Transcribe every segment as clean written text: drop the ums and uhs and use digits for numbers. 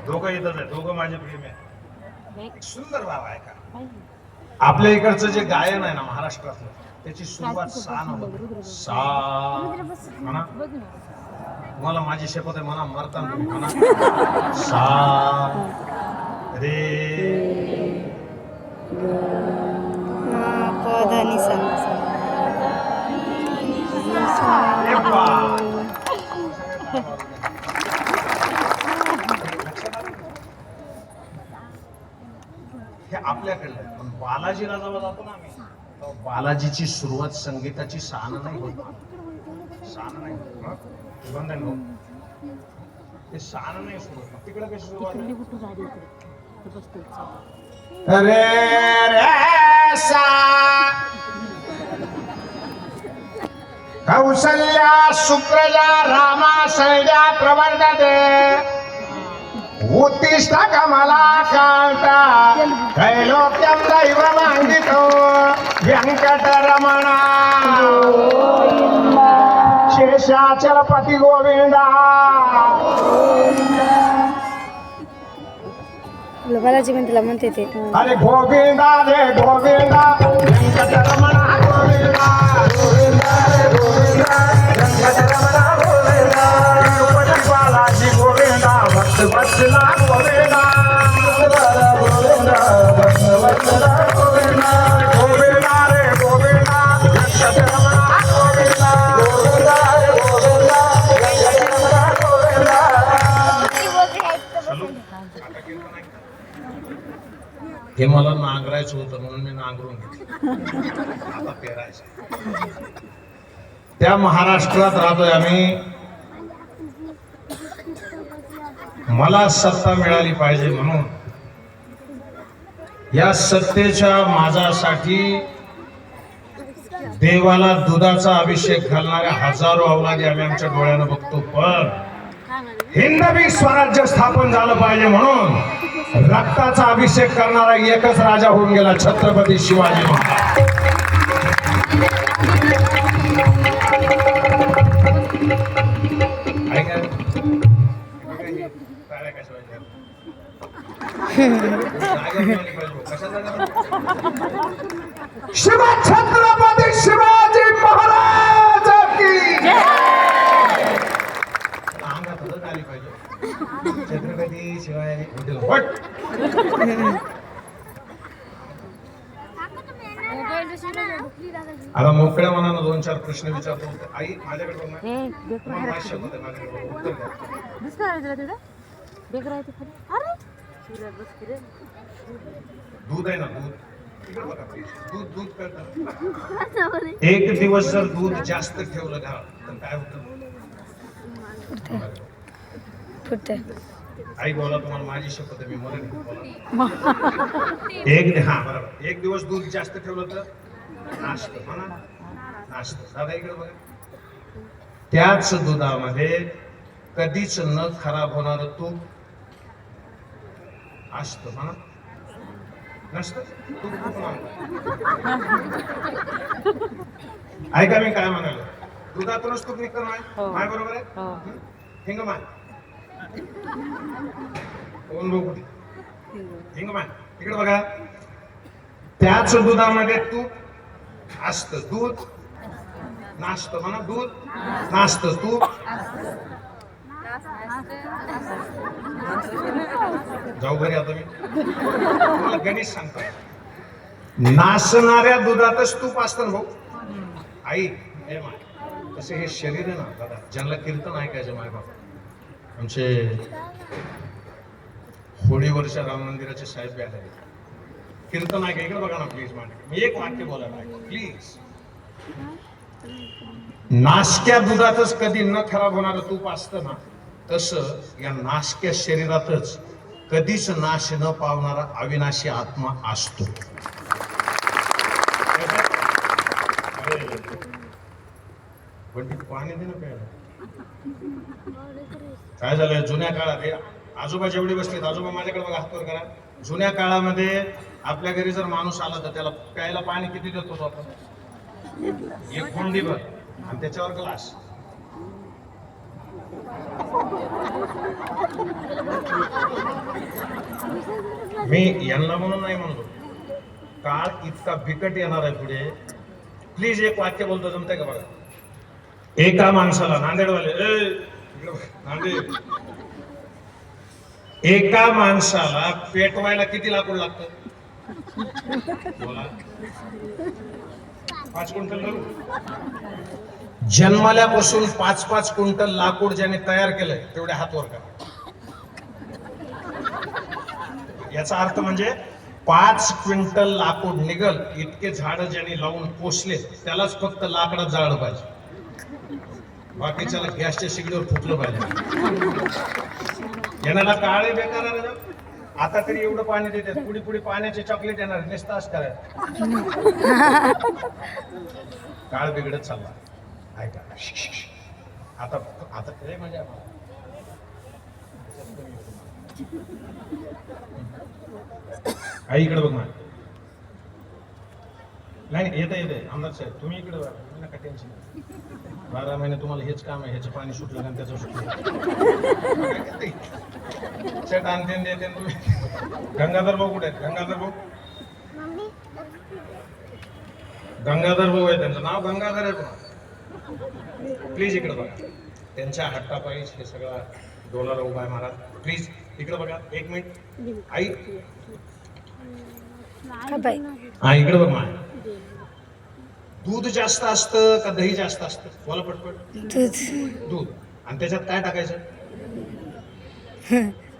दोघं इथंच आहे, दोघं माझे प्रेम आहे. सुंदर भाव आहे का आपल्या इकडचं जे गायन आहे ना महाराष्ट्रातलं, त्याची सुरुवात सा न होते. सा म्हणा, मला माझी शपथ आहे म्हणा, मरताना तुम्ही म्हणा सा रे पधानी हे आपल्याकडलं आहे. पण बालाजीला जेव्हा जातो ना आम्ही, तेव्हा बालाजीची सुरुवात संगीताची सान नाही होत. सान नाही होत. बंधन हो, ते सान नाही सुरू होत. तिकडे कशी सुरुवात आहे? रे रे सा कौसल्या शुक्रजा रामा सैद्या प्रवर्तते उत्तिष्ठ कमला कांता त्रैलोक्यं दैवमान्वितो वेंकटरमणा शेषाचलपति गोविंदा. बालाजी म्हणते म्हणते ते अरे गोविंदा रे गोविंदा वेंकटरमणा गोविंदा गोविंदा रे गोविंदा वेंकटरमणा गोविंदा तिरुपति बालाजी गोविंदा भक्त वत्सला गोविंदा गोविंदा भक्त वत्सला गोविंदा गोविंदा रे गोविंदा वेंकटरमणा गोविंदा गोविंदा रे गोविंदा वेंकटरमणा गोविंदा. हे मला नांगरायचं होतं म्हणून मी नांगरून घेतलं. आता पेरायचं. त्या महाराष्ट्रात राहतोय आम्ही. मला सत्ता मिळाली पाहिजे म्हणून या सत्तेच्या माझ्यासाठी देवाला दुधाचा अभिषेक घालणाऱ्या हजारो अवलादी आम्ही आमच्या डोळ्यानं बघतो. पण हिंदवी स्वराज्य स्थापन झालं पाहिजे म्हणून रक्ताचा अभिषेक करणारा एकच राजा होऊन गेला, छत्रपती शिवाजी महाराज. शिवा छत्रपती शिवाजी महाराज की अंगात आली पाहिजे. छत्रपती शिवाजी. आता मोकळ्या मनानं दोन चार प्रश्न विचारतो. आई माझ्याकडे बघ ना, माझ्या शब्द माझ्याकडे उत्तर द्या. दूध आहे ना, दूध इकडे बघा प्लीज. दूध दूध कळतं. एक दिवस जर दूध जास्त ठेवलं का तर काय होतं? फुटते. आई बोला, तुम्हाला माझी शपथ आहे, मी मरेन. हा बरोबर. एक दिवस दूध जास्त ठेवलं तर नाश्त म्हणा, नाश्त. दादा इकडे बघा. त्याच दुधामध्ये कधीच न खराब होणार तूप असत म्हणा, नसत. तूप ऐका मी काय म्हणालो, दुधातूनच तूप निघतं नाही. माय बरोबर आहे. हिंग माय हिंग माय इकडे बघा. त्याच दुधामध्ये तूप असत. दूध नाश्त म्हणा, दूध नाश्त, तूप जाऊ घरी. आता मी तुम्हाला गणित सांगतो. नासणाऱ्या दुधातच तूप असतं भाऊ. आई हे माय तसे हे शरीर आहे ना दादा, ज्यांना कीर्तन ऐकायचं माय बाप, आमचे होळीवरच्या राम मंदिराचे साहेब आले, कीर्तन ऐका. इकडे बघा ना प्लीज. मी एक वाक्य बोलायला ऐका प्लीज. नाशक्या दुधातच कधी न खराब होणारं तूप असतं ना, तसं या नाशक्या शरीरातच कधीच नाश न पावणारा अविनाशी आत्मा असतो. पाणी दे ना प्यायला. काय झालंय जुन्या काळात, आजोबा जेवढे बसलेत, आजोबा माझ्याकडे बघा, हात वर करा. जुन्या काळामध्ये आपल्या घरी जर माणूस आला तर त्याला प्यायला पाणी किती देतो आपण? एक कोंडीभर, आणि त्याच्यावर ग्लास. मी यांना म्हणून नाही म्हणतो, काळ इतका बिकट येणार आहे पुढे. प्लीज एक वाक्य बोलतो, जमतंय का बघा. एका माणसाला, नांदेडवाले नांदेड, एका माणसाला पेटवायला किती लाकूड लागतं? बोला. 5 क्विंटल लाकूड. जन्मल्यापासून 5-5 क्विंटल लाकूड ज्याने तयार केलंय तेवढे हात वर करा. याचा अर्थ म्हणजे 5 क्विंटल लाकूड निघल इतके झाड ज्यांनी लावून पोसले त्यालाच फक्त लाकडात जाळलं पाहिजे, बाकीच्याला गॅसच्या शिगडीवर फुटलं पाहिजे. येणारा काळे बेकार आहे ना. आता तरी एवढं पाणी देतात, पुढे पुढे पाण्याचे चॉकलेट येणार, निस्तास करायचं. काळ बिघडत चालला. ऐका आता आता काय म्हणजे आई इकडे बघ ना. नाही येते येते आमदार साहेब, तुम्ही इकडे बघा, नका टेन्शन. 12 महिने तुम्हाला हेच काम आहे, ह्याचं पाणी सुटलं आणि त्याचं सुटलं. चट आणते देते तुम्ही. गंगाधर भाऊ कुठे आहेत? गंगाधर भाऊ, गंगाधर भाऊ आहे, त्यांचं नाव गंगाधर आहे. प्लीज इकडे बघा. त्यांच्या हट्टापायी हे सगळा डोलारा उभा आहे महाराज. प्लीज इकडे बघा 1 मिनिट. आई हा इकडे बघ मा. दूध जास्त असतं का दही जास्त असतं? बोला पटपट. दूध. आणि त्याच्यात काय टाकायचं?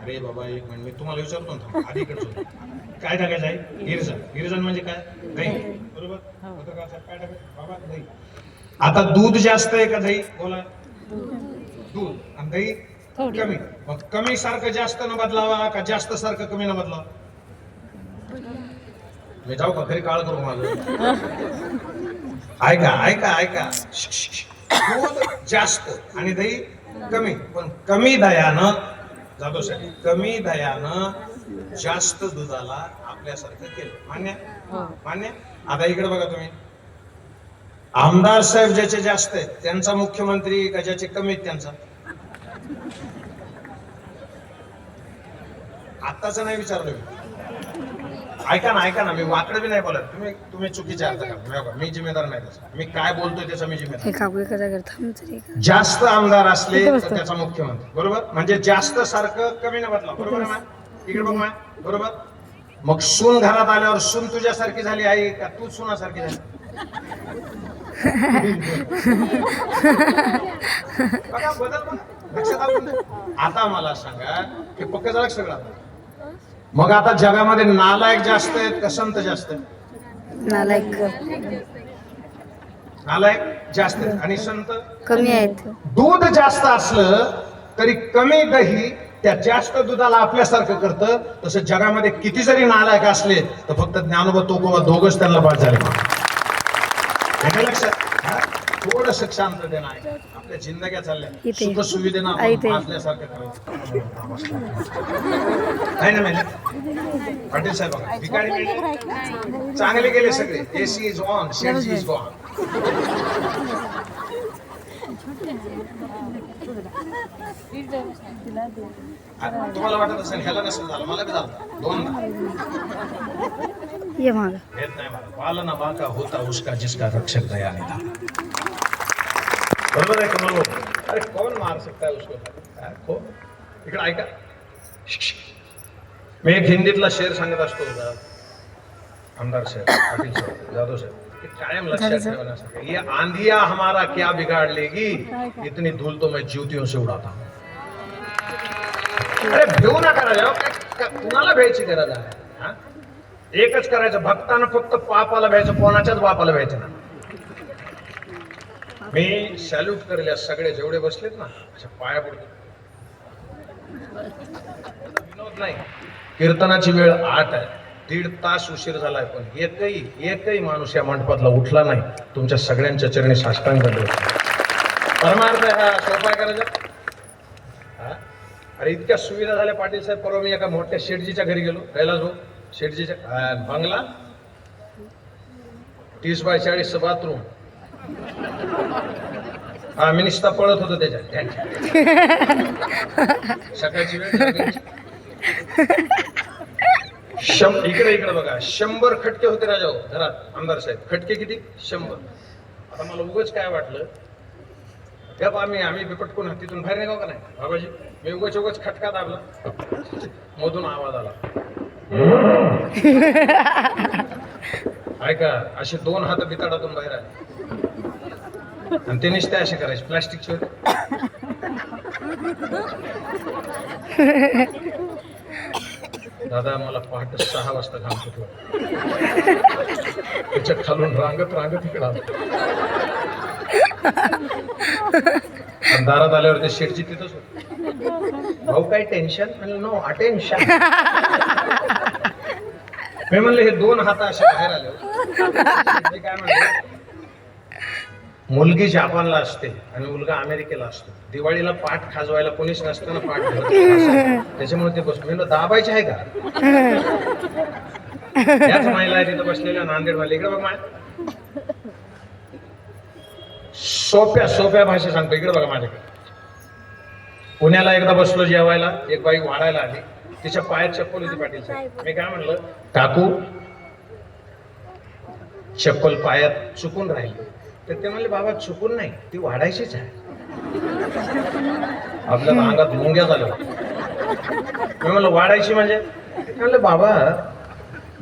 अरे बाबा 1 मिनिट, मी तुम्हाला विचारतो ना, आधी इकडे काय टाकायचं आहे? इरजण. इरजण म्हणजे काय? दही. बरोबर. काय टाकायचं बाबा? दही. आता दूध जास्त आहे का दही? बोला. दूध. आणि दही कमी. मग कमी सारखं जास्त न बदलावा का जास्त सारखं कमी न बदलावा? मी जाऊ का घरी? काळ करू माझं. ऐका ऐका ऐका. दूध जास्त आणि दही कमी, पण कमी दयानं जातो साहेब, कमी दयानं जास्त दुधाला आपल्यासारखं केलं. मान्य? मान्य. आता इकडे बघा तुम्ही. आमदार साहेब ज्याचे जास्त आहेत त्यांचा मुख्यमंत्री का ज्याचे कमी आहेत त्यांचा? आत्ताच नाही विचारलं मी. ऐका ना मी वाकडं बी नाही बोलत. तुम्ही चुकीचे अर्थ करा. मी जिम्मेदार नाही त्याचा. मी काय बोलतोय त्याचा मी जिम्मेदार. जास्त आमदार असले तर त्याचा मुख्यमंत्री. बरोबर. म्हणजे जास्त सारखं कमी न बदला. बरोबर आहे ना? इकडे बघ ना. बरोबर. मग सून घरात आल्यावर सून तुझ्यासारखी झाली आहे का तू सुनासारखी झाली? बघा बदल बघा. लक्षात. आता मला सांगा की पक्क झालं सगळं. मग आता जगामध्ये नालायक जास्त आहेत का संत जास्त आहेत? नालायक जास्त आहेत आणि संत कमी आहेत. दूध जास्त असलं तरी कमी दही त्या जास्त दुधाला आपल्यासारखं करतं. तसं जगामध्ये किती जरी नालायक असले तर फक्त ज्ञानोबा तुकोबा दोघच त्यांना बाद झाले. लक्षात. थोडस शांत देणं आहे. आपल्या जिंदग्या चालल्या सुख सुविधेनं आपल्यासारखं करायचं आहे ना. म्हणजे पाटील साहेब बघा ठिकाणी चांगले गेले सगळे. एसी इज ऑन, शेडजी इज गॉन. तुम्हाला वाटत असेल ह्याला नसेल झालं, मला बी झालं 2 ये मागा. येत नाही मला. पालना बाका होता उसका जिसका रक्षक दया नहीं था. बरोबर आहे का? म्हणून अरे कौन मार सकता है उसको? इकडे ऐका. मी एक हिंदीतला शेर सांगत असतो आमदार साहेब, पाटील साहेब, जाधव साहेब. कायम लक्षात ठेवण्यासाठी. ये आंधिया हमारा क्या बिगाड़ लेगी, इतनी धूल तो मैं ज्योतियों से उड़ाता हूं. अरे भेऊ नका राजा. कुणाला भ्यायची गरज आहे? हा, एकच करायचं. भक्तानं फक्त पापाला भ्यायचं, कोणाच्याच बापाला भ्यायचं ना. मी सॅल्यूट करेल सगळे जेवढे बसलेत ना, अशा पाया पडतो. विनोद नाही. कीर्तनाची वेळ 8 आहे. 1.5 तास उशीर झालाय, पण एकही माणूस या मंडपातला उठला नाही. तुमच्या सगळ्यांच्या चरणी साष्टांग झाले. परमार्थ हा सोपा करायचा. अरे इतक्या सुविधा झाल्या पाटील साहेब. परवा मी एका मोठ्या शेठजीच्या घरी गेलो. कैलास भाऊ शेठजीच्या बंगला, 30 बाय 40 बाथरूम. हा मी निस्ता पळत होतो त्याच्यात. सकाळची वेळ इकडे इकडे बघा, 100 खटके होते राजा घरात. आमदार साहेब, खटके किती? 100. आता मला उगाच काय वाटलं, गप आम्ही बिपटकून तिथून बाहेर निघाव का नाही बाबाजी. मी उगाच खटका दाबला, मधून आवाज आला. ऐका, असे 2 हात बिताडातून बाहेर आले आणि ते निश्चित असे करायचे, प्लास्टिकचे होते. दादा मला पहाटे 6 वाजता घाम सुटला. त्याच्या खालून रांगत इकडे आलो. दारात आल्यावर ते शेटची तिथंच होत. भाऊ काय टेन्शन? म्हणलं नो अटेन्शन. मी म्हणलं हे 2 हात असे बाहेर आले. काय म्हणले, मुलगी जपानला असते आणि मुलगा अमेरिकेला असतो. दिवाळीला पाठ खाजवायला कोणीच नसतं ना, पाठ त्याच्यामुळे ते बसतो. मी दाबायचे आहे का? त्याच महिला आहे तिथं बसलेल्या नांदेड वाले. इकडे बघ माय, सोप्या भाषा सांगतो. इकडे बघा माझ्याकडे. पुण्याला एकदा बसलो जेवायला, एक बाई वाढायला आली, तिच्या पायात चप्पल होती पाटील साहेब. मी काय म्हणलं, काकू चप्पल पायात चुकून राहिली. तर ते म्हणले, बाबा चुकून नाही, ती वाढायचीच आहे. आपल्या अंगात मुंग्या झाल्या. मी म्हणलं वाढायची म्हणजे? म्हणलं बाबा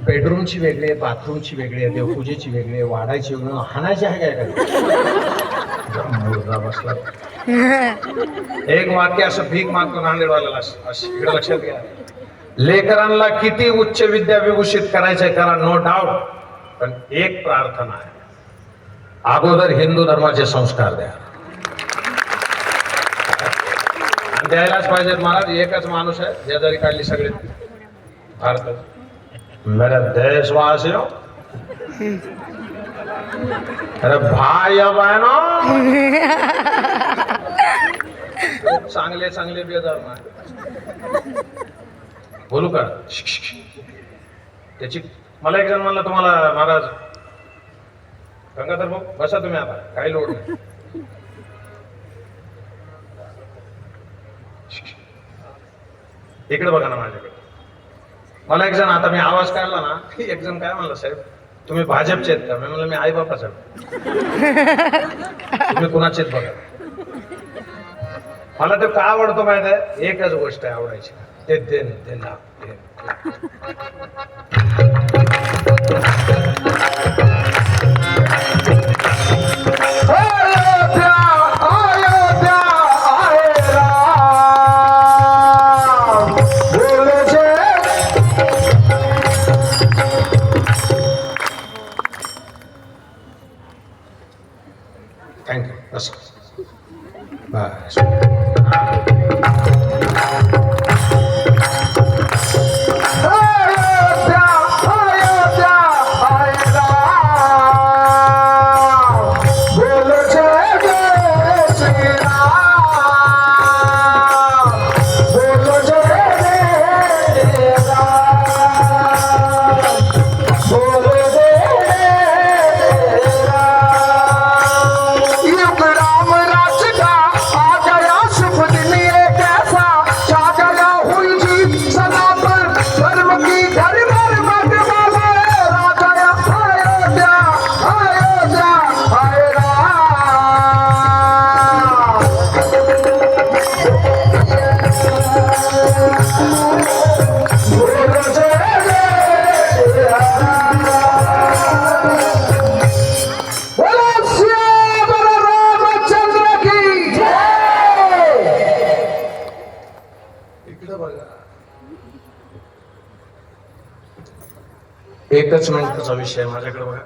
बेडरूमची वेगळी आहे, बाथरूमची वेगळी आहे, देवपूजेची वेगळी आहे, वाढायची वेगळी, हाणायची आहे काय मुर्दा बसला. एक वाक्य असं भीक मागतो नांदेडवाल्याला, इकडे लक्षात घ्या. लेकरांना किती उच्च विद्या विभूषित करायचंय करा, नो डाऊट. पण एक प्रार्थना आहे, अगोदर हिंदू धर्माचे संस्कार द्या. आणि द्यायलाच पाहिजेत महाराज. एकच माणूस आहे जेजारी काढली सगळे भारत. मेरे देशवासियों, अरे भाई बहनों, चांगले बेधर्म आहे. बोलू का? त्याची मला एक जण म्हणला, तुम्हाला महाराज गंगाधर भाऊ बसा तुम्ही, आता काही लोड नाही. इकडे बघा ना माझ्याकडे. मला एक जण, आता मी आवाज काढला ना, एक जण काय म्हणलं, साहेब तुम्ही भाजपचे आहेत का? मी म्हणलं मी आई बापाच आहे. तुम्ही कुणाचेच बघा. मला ते का आवडतो माहिती आहे? एकच गोष्ट आहे आवडायची, ते देन ना. थँक्यू. बस बस. एकच मिनिटाचा विषय माझ्याकडे बघा.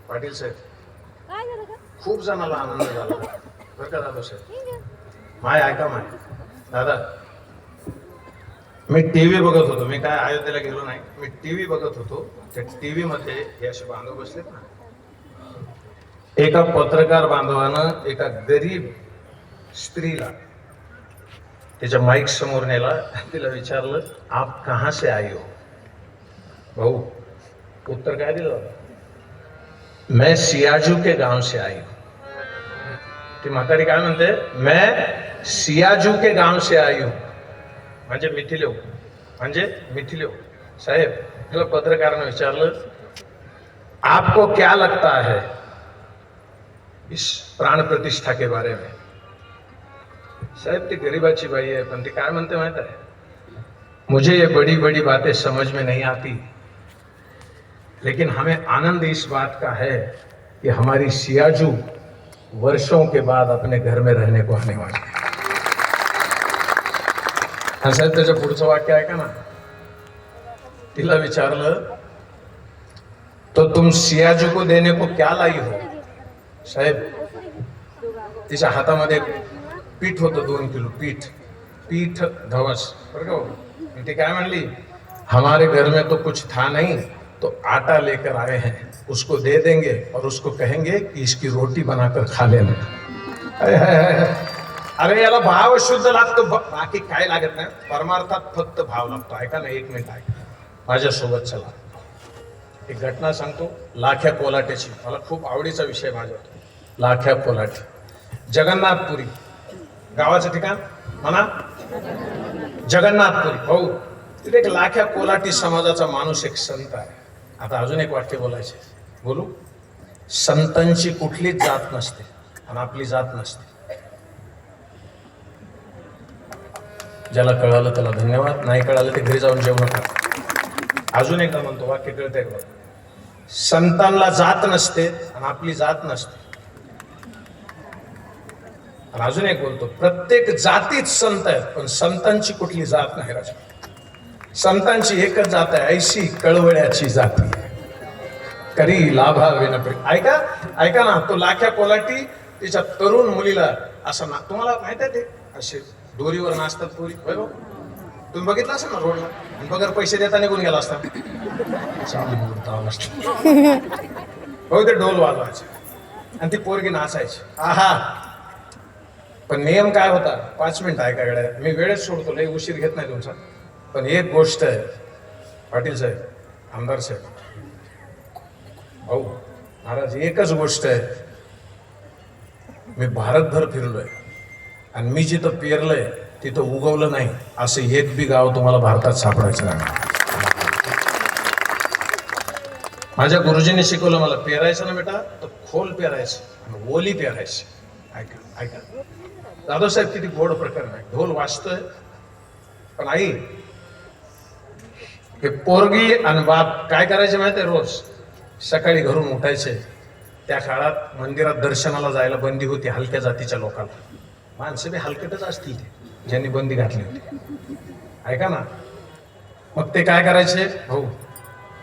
पाटील साहेब, खूप जणाला आनंद झाला बरं का दादा साहेब. माय ऐका माय दादा, मी टीव्ही बघत होतो. मी काय अयोध्येला गेलो नाही, मी टीव्ही बघत होतो. त्या टीव्ही मध्ये हे असे बांधव बसलेत ना, एका पत्रकार बांधवानं एका गरीब स्त्रीला त्याच्या माईक समोर नेला, तिला विचारलं, आप कहां से आई हो? भाऊ उत्तर काय दिलं? मैं सियाजू के गांव से आई हूं. ती म्हातारी काय म्हणते? मैं सियाजू के गांव से आई हूं, म्हणजे मिथिलेव, म्हणजे मिथिलो साहेब, त्याला पत्रकाराने विचारलं, आपको क्या लगता है इस प्राण प्रतिष्ठा के बारे में? साहेब ती गरीबाची बाई आहे, पण ती काय म्हणते माहित आहे, मुझे ये बड़ी बड़ी बातें समझ में नहीं आती, लेकिन हमें आनंद इस बात का है कि हमारी सियाजू वर्षों के बाद अपने घर में रहने को आने वाली है. हा साहेब त्याच्या पुढचं वाक्य आहे का ना, तिला विचारलं, तो तुम सियाजू को देने को क्या लाई हो? साहेब तिच्या हातामध्ये पीठ होतं 2 किलो पीठ धवस बरं का. ती काय म्हणली, हमारे घर में तो कुछ था नहीं, तो आटा लेकर आए हैं, उसको दे देंगे और उसको कहेंगे कि इसकी रोटी बनाकर खा लेना. अरे याला भाव शुद्ध लागतो, बाकी काय लागत नाही, परमार्थात फक्त भाव लागतो. ऐका ना, 1 मिनिट ऐका माझ्यासोबत, चला. एक घटना सांगतो लाख्या कोलाट्याची, मला खूप आवडीचा विषय माझ्या. लाख्या कोलाटे, जगन्नाथपुरी गावाचं ठिकाण म्हणा, जगन्नाथपुरी. हो, तिथे एक लाख्या कोलाटी समाजाचा माणूस, एक संत आहे. आता अजून एक वाक्य बोलायचे, बोलू. संतांची कुठलीच जात नसते आणि आपली जात नसते. ज्याला कळालं त्याला धन्यवाद, नाही कळालं ते घरी जाऊन जेवण करा. अजून एकदा म्हणतो, वाक्य कळतंय का? संतांना जात नसते आणि आपली जात नसते. आणि अजून एक बोलतो, प्रत्येक जातीत संत आहेत, पण संतांची कुठली जात नाही राजा. संतांची एकच जात आहे, ऐशी कळवळ्याची जाती करी लाभा विनपरी. ऐका ना, तो लाख्या कोलाटी तिच्या तरुण मुलीला असं ना, तुम्हाला माहित आहे ते असे दोरीवर नाचतात पोरी, होय हो? तुम्ही बघितलं असेल ना रोडला, बगर पैसे देता निघून गेला असता. हो, ते ढोल वाजवायचे आणि ती पोरगी नाचायची. आहा, पण नियम काय होता? 5 मिनिटं ऐका गड्या, मी वेळच सोडतो, लई उशीर घेत नाही तुमचा. पण एक गोष्ट आहे पाटील साहेब, आमदार साहेब, भाऊ महाराज, एकच गोष्ट आहे, मी भारतभर फिरलोय आणि मी जिथं पेरलंय तिथं उगवलं नाही असं एक बी गाव तुम्हाला भारतात सापडायचं नाही. माझ्या गुरुजींनी शिकवलं मला, पेरायचं ना बेटा तर खोल पेरायचं आणि ओली पेरायची. ऐका दादा साहेब, किती गोड प्रकरण आहे. ढोल वाजतोय, पण आई, हे पोरगी आणि बाप काय करायचे माहितीये? रोज सकाळी घरून उठायचे. त्या काळात मंदिरात दर्शनाला जायला बंदी होती हलक्या जातीच्या लोकांना. माणसं बी हलकटच असतील ते, ज्यांनी बंदी घातली होती. ऐका ना, मग ते काय करायचे भाऊ,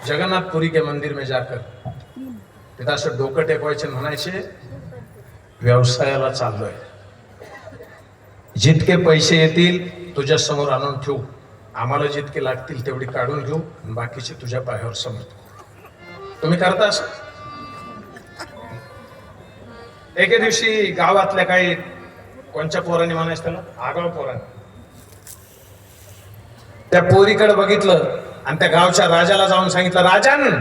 जगन्नाथपुरी के मंदिर में जाकर तिथं असं डोकं टेकवायचे, म्हणायचे व्यवसायाला चाललोय, जितके पैसे येतील तुझ्या समोर आणून ठेवू, आम्हाला जितके लागतील तेवढी काढून घेऊ, बाकीचे तुझ्या पायावर समजतो. तुम्ही करता असं? एके दिवशी गावातल्या काही कोणच्या पोरांनी म्हणायचं त्याला, आगाव पोरांनी त्या पोरीकडे बघितलं आणि त्या गावच्या राजाला जाऊन सांगितलं, राजन,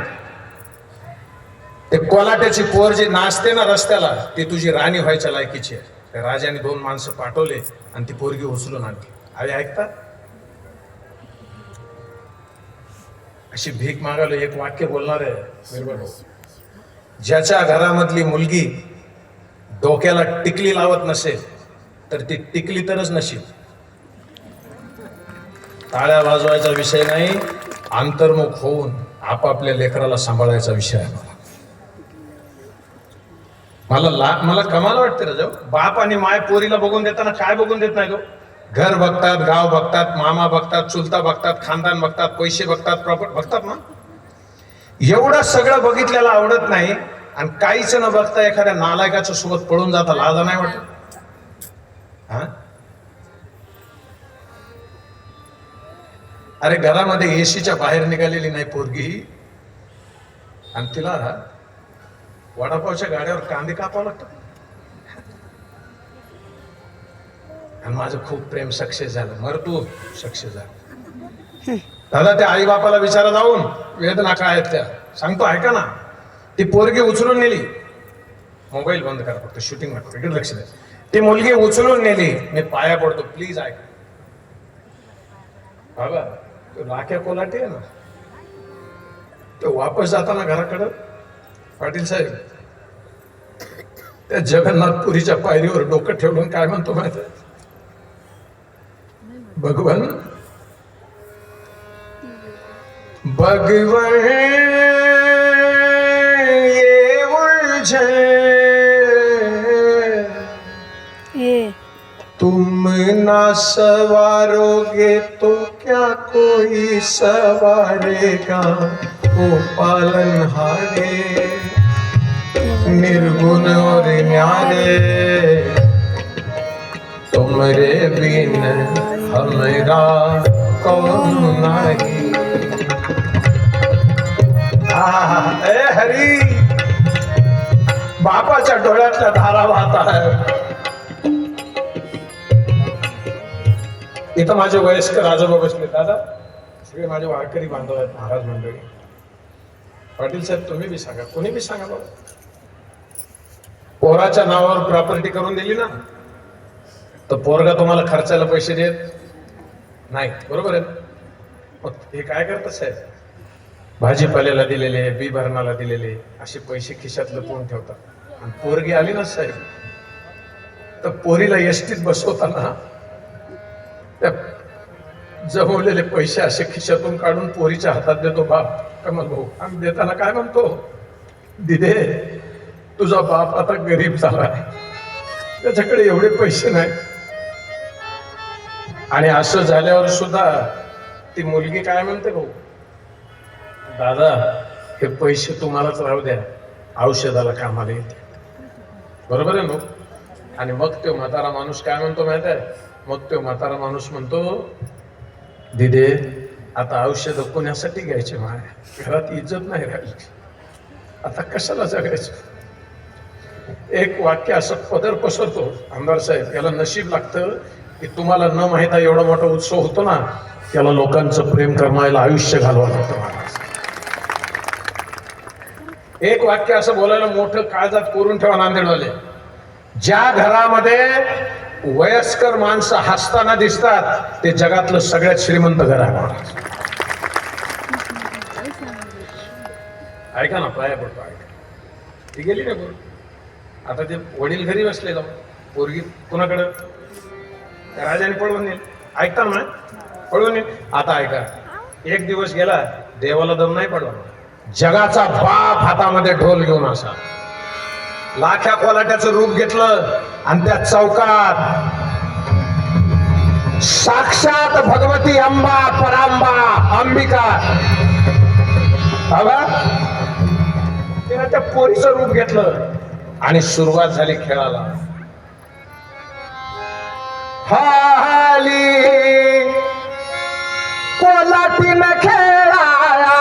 ते कोलाट्याची पोर जी नाचते ना रस्त्याला, ती तुझी राणी व्हायच्या लायकीची आहे. त्या राजाने 2 माणसं पाठवले आणि ती पोरगी उचलून आणली. अरे ऐकता, अशी भीक मागायला एक वाक्य बोलणार आहे, ज्याच्या घरामधली मुलगी डोक्याला टिकली लावत नसेल तर ती टिकली तरच नशीब. टाळ्या वाजवायचा विषय नाही, अंतर्मुख होऊन आपापल्या लेकराला सांभाळायचा विषय आहे. मला कमाल वाटते राजा, बाप आणि माय पोरीला बघून देताना काय बघून देत नाही तो? घर बघतात, गाव बघतात, मामा बघतात, चुलता बघतात, खानदान बघतात, पैसे बघतात, प्रॉपर्टी बघतात ना. एवढं सगळं बघितल्याला आवडत नाही आणि काहीच न बघता एखाद्या नालायकाच्या सोबत पळून जाता लाजा नाही वाटत? हा, अरे घरामध्ये एसीच्या बाहेर निघालेली नाही पोरगी आणि तिला वडापावच्या गाड्यावर कांदे कापावं लागतात. आणि माझं खूप प्रेम सक्सेस झालं, मर तू सक्सेस झालं. दादा त्या आई बापाला विचारा जाऊन, वेदना काय आहेत त्या सांगतो, ऐका ना. ती पोरगी उचलून नेली, मोबाईल बंद करा फक्त, शूटिंग नको, इकडे लक्ष द्या. ती मुलगी उचलून नेली, मी पाया पडतो, प्लीज ऐका बाबा, तो लाख्या कोलाटे आहे ना, तो वापस जाताना घराकडं, पाटील साहेब त्या जगन्नाथपुरीच्या पायरीवर डोकं ठेवून काय म्हणतो माहिती आहे? भगवान भगवान ये उलझे ए तुम ना सवारोगे तो क्या कोई सवारेगा, ओ पालनहारे निर्गुण और न्यारे, तुमरे बिन हमरा कौन नाही। ए हरी, बापाच्या डोळ्यातल्या धारा वाहत आहे। इथं माझे वयस्कर आजोबा बसले, दादा सगळे माझे वारकरी बांधव आहेत, महाराज मंडळी। पाटील साहेब तुम्ही बी सांगा, कोणी बी सांगा बाबा, पोराच्या नावावर प्रॉपर्टी करून दिली ना, तर पोरगा तुम्हाला खर्चाला पैसे देत नाही, बरोबर आहे? मग हे काय करतात साहेब? भाजीपाल्याला दिलेले, बी भरणाला दिलेले असे पैसे खिशात लपवून ठेवतात। आणि पोरगी आली ना साहेब, तर पोरीला एसटीत बसवताना त्या जमवलेले पैसे असे खिशातून काढून पोरीच्या हातात देतो बाप कमल भाऊ। आणि देताना काय म्हणतो, दिदे तुझा बाप आता गरीब झालाय, त्याच्याकडे एवढे पैसे नाही। आणि असं झाल्यावर सुद्धा ती मुलगी काय म्हणते, भाऊ दादा हे पैसे तुम्हालाच राहू द्या, औषधाला कामाला येते, बरोबर आहे ना? आणि मग तो म्हातारा माणूस काय म्हणतो माहित आहे? मग तो म्हातारा माणूस म्हणतो, दिदे आता औषध कोणासाठी घ्यायचे, माझ्या घरात इज्जत नाही राहिली, आता कशाला जगायचं? एक वाक्य असं पदर पसरतो आमदार साहेब, याला नशीब लागतं की तुम्हाला न माहिता एवढा मोठा उत्सव होतो ना, त्याला लोकांचं प्रेम करमायला आयुष्य घालवावं लागतं महाराज। एक वाक्य असं बोलायला मोठं काळजात कोरून ठेवा नांदेडवाले, ज्या घरामध्ये वयस्कर माणसं हसताना दिसतात ते जगातलं सगळ्यात श्रीमंत घर आहे महाराज। ऐका ना, पाया पडतो, ऐका। ती गेली ना बोल, आता ते वडील घरी बसलेलं, पोरगी कुणाकडे, राजाने पळवून नेल, ऐकता ना, पळवून नेल। आता ऐका, एक दिवस गेला, देवाला दम नाही पडला, जगाचा बाप हातामध्ये ढोल घेऊन असा लाख्या कोलाट्याचं रूप घेतलं आणि त्या चौकात साक्षात भगवती अंबा परांबा अंबिका बाबा तिने त्या पोरीचं रूप घेतलं आणि सुरुवात झाली खेळाला। हाली कोलाटीनं खेळाया,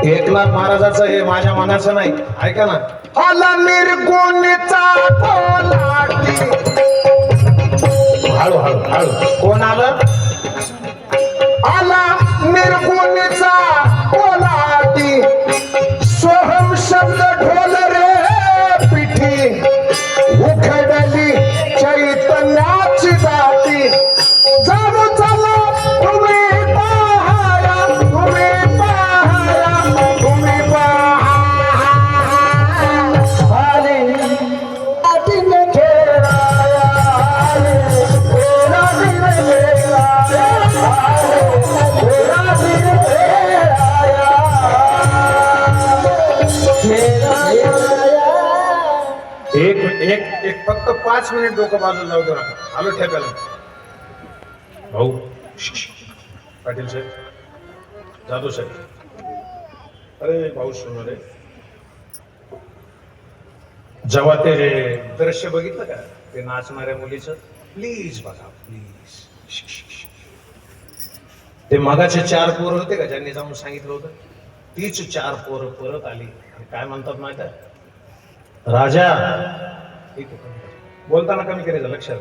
एकनाथ महाराजाचं हे माझ्या मनाचं नाही, ऐका ना। आला निर्गुणीचा कोलाटी, हळू हळू हळू, कोण आलं? आला निर्गुणीचा कोलाटी, सोहम शब्द ढोल रे पिठी, उखडली चैतन्याची दाटी, जाणू चला तुम्ही पाहाया, तुम्ही पाहाया, तुम्ही पाहाया, आले आटीने खेळाया, आले कोलाटीने खेळाया, आले कोलाटीने खेळाया, एक एक एक फक्त 5 मिनिट डोकं बाजूला जाऊ दे नका, आलो ठेकायला भाऊ। पाटील साहेब, जाधव साहेब, अरे भाऊ सुनो रे, जेव्हा ते दृश्य बघितलं का ते नाचणाऱ्या मुलीचं, प्लीज बघा प्लीज. ते मगाचे 4 पोरं होते का ज्यांनी जाऊन सांगितलं होतं, तीच 4 पोरं परत आली. काय म्हणतात माहिती आहे, राजा, बोलताना कमी करायचं लक्षात,